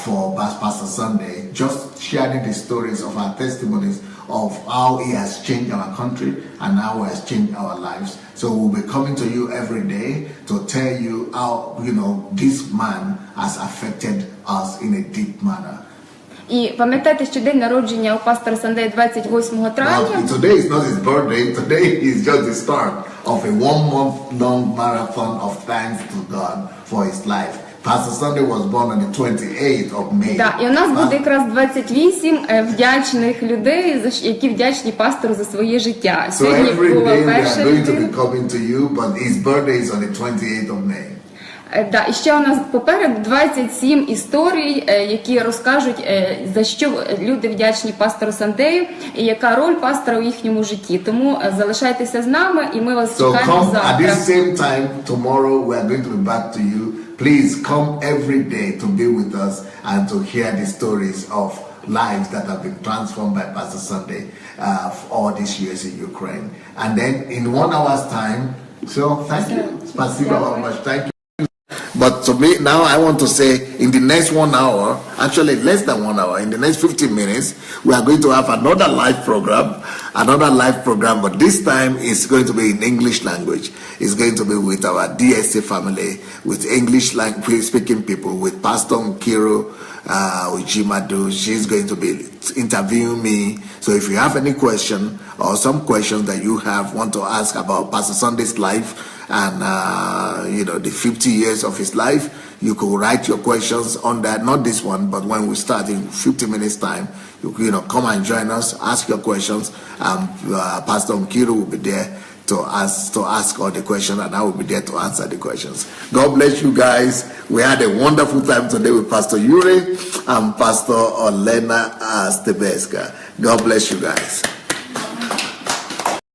for Pastor Sunday, just sharing the stories of our testimonies of how he has changed our country and how he has changed our lives. So we'll be coming to you every day to tell you how, this man has affected us in a deep manner. І пам'ятайте, що день народження у пастора Сандея 28 травня. Today is not his birthday. Today is just the start of a 1-month-long marathon of thanks to God for his life. Pastor Sunday was born on the 28th of May. Так, і у нас буде якраз 28 вдячних людей, які вдячні пастору за своє життя. So every day we are going to be coming to you, but his birthday is on the 28th of May. Да, і ще у нас попереду 27 історій, які розкажуть, за що люди вдячні пастору Сандею і яка роль пастора у їхньому житті. Тому залишайтеся з нами, і ми вас чекаємо завтра. At this same time tomorrow we are going to be back to you. Please come every day to be with us and to hear the stories of lives that have been transformed by Pastor Sunday for all these years in Ukraine. And then in 1 hour's time, so thank you. Spasibo very much. Thank you. But to me, now I want to say in the next 1 hour, actually less than 1 hour, in the next 15 minutes, we are going to have another live program, but this time it's going to be in English language. It's going to be with our DSA family, with English language speaking people, with Pastor Nkiro Ujimadu. She's going to be interviewing me. So if you have any question or some questions that you want to ask about Pastor Sunday's life, and the 50 years of his life, you could write your questions on that, not this one, but when we start in 50 minutes time, you come and join us, ask your questions, Pastor Nkiru will be there to ask all the questions, and I will be there to answer the questions. God bless you guys. We had a wonderful time today with Pastor Yuri and Pastor Olena Stebeska. God bless you guys.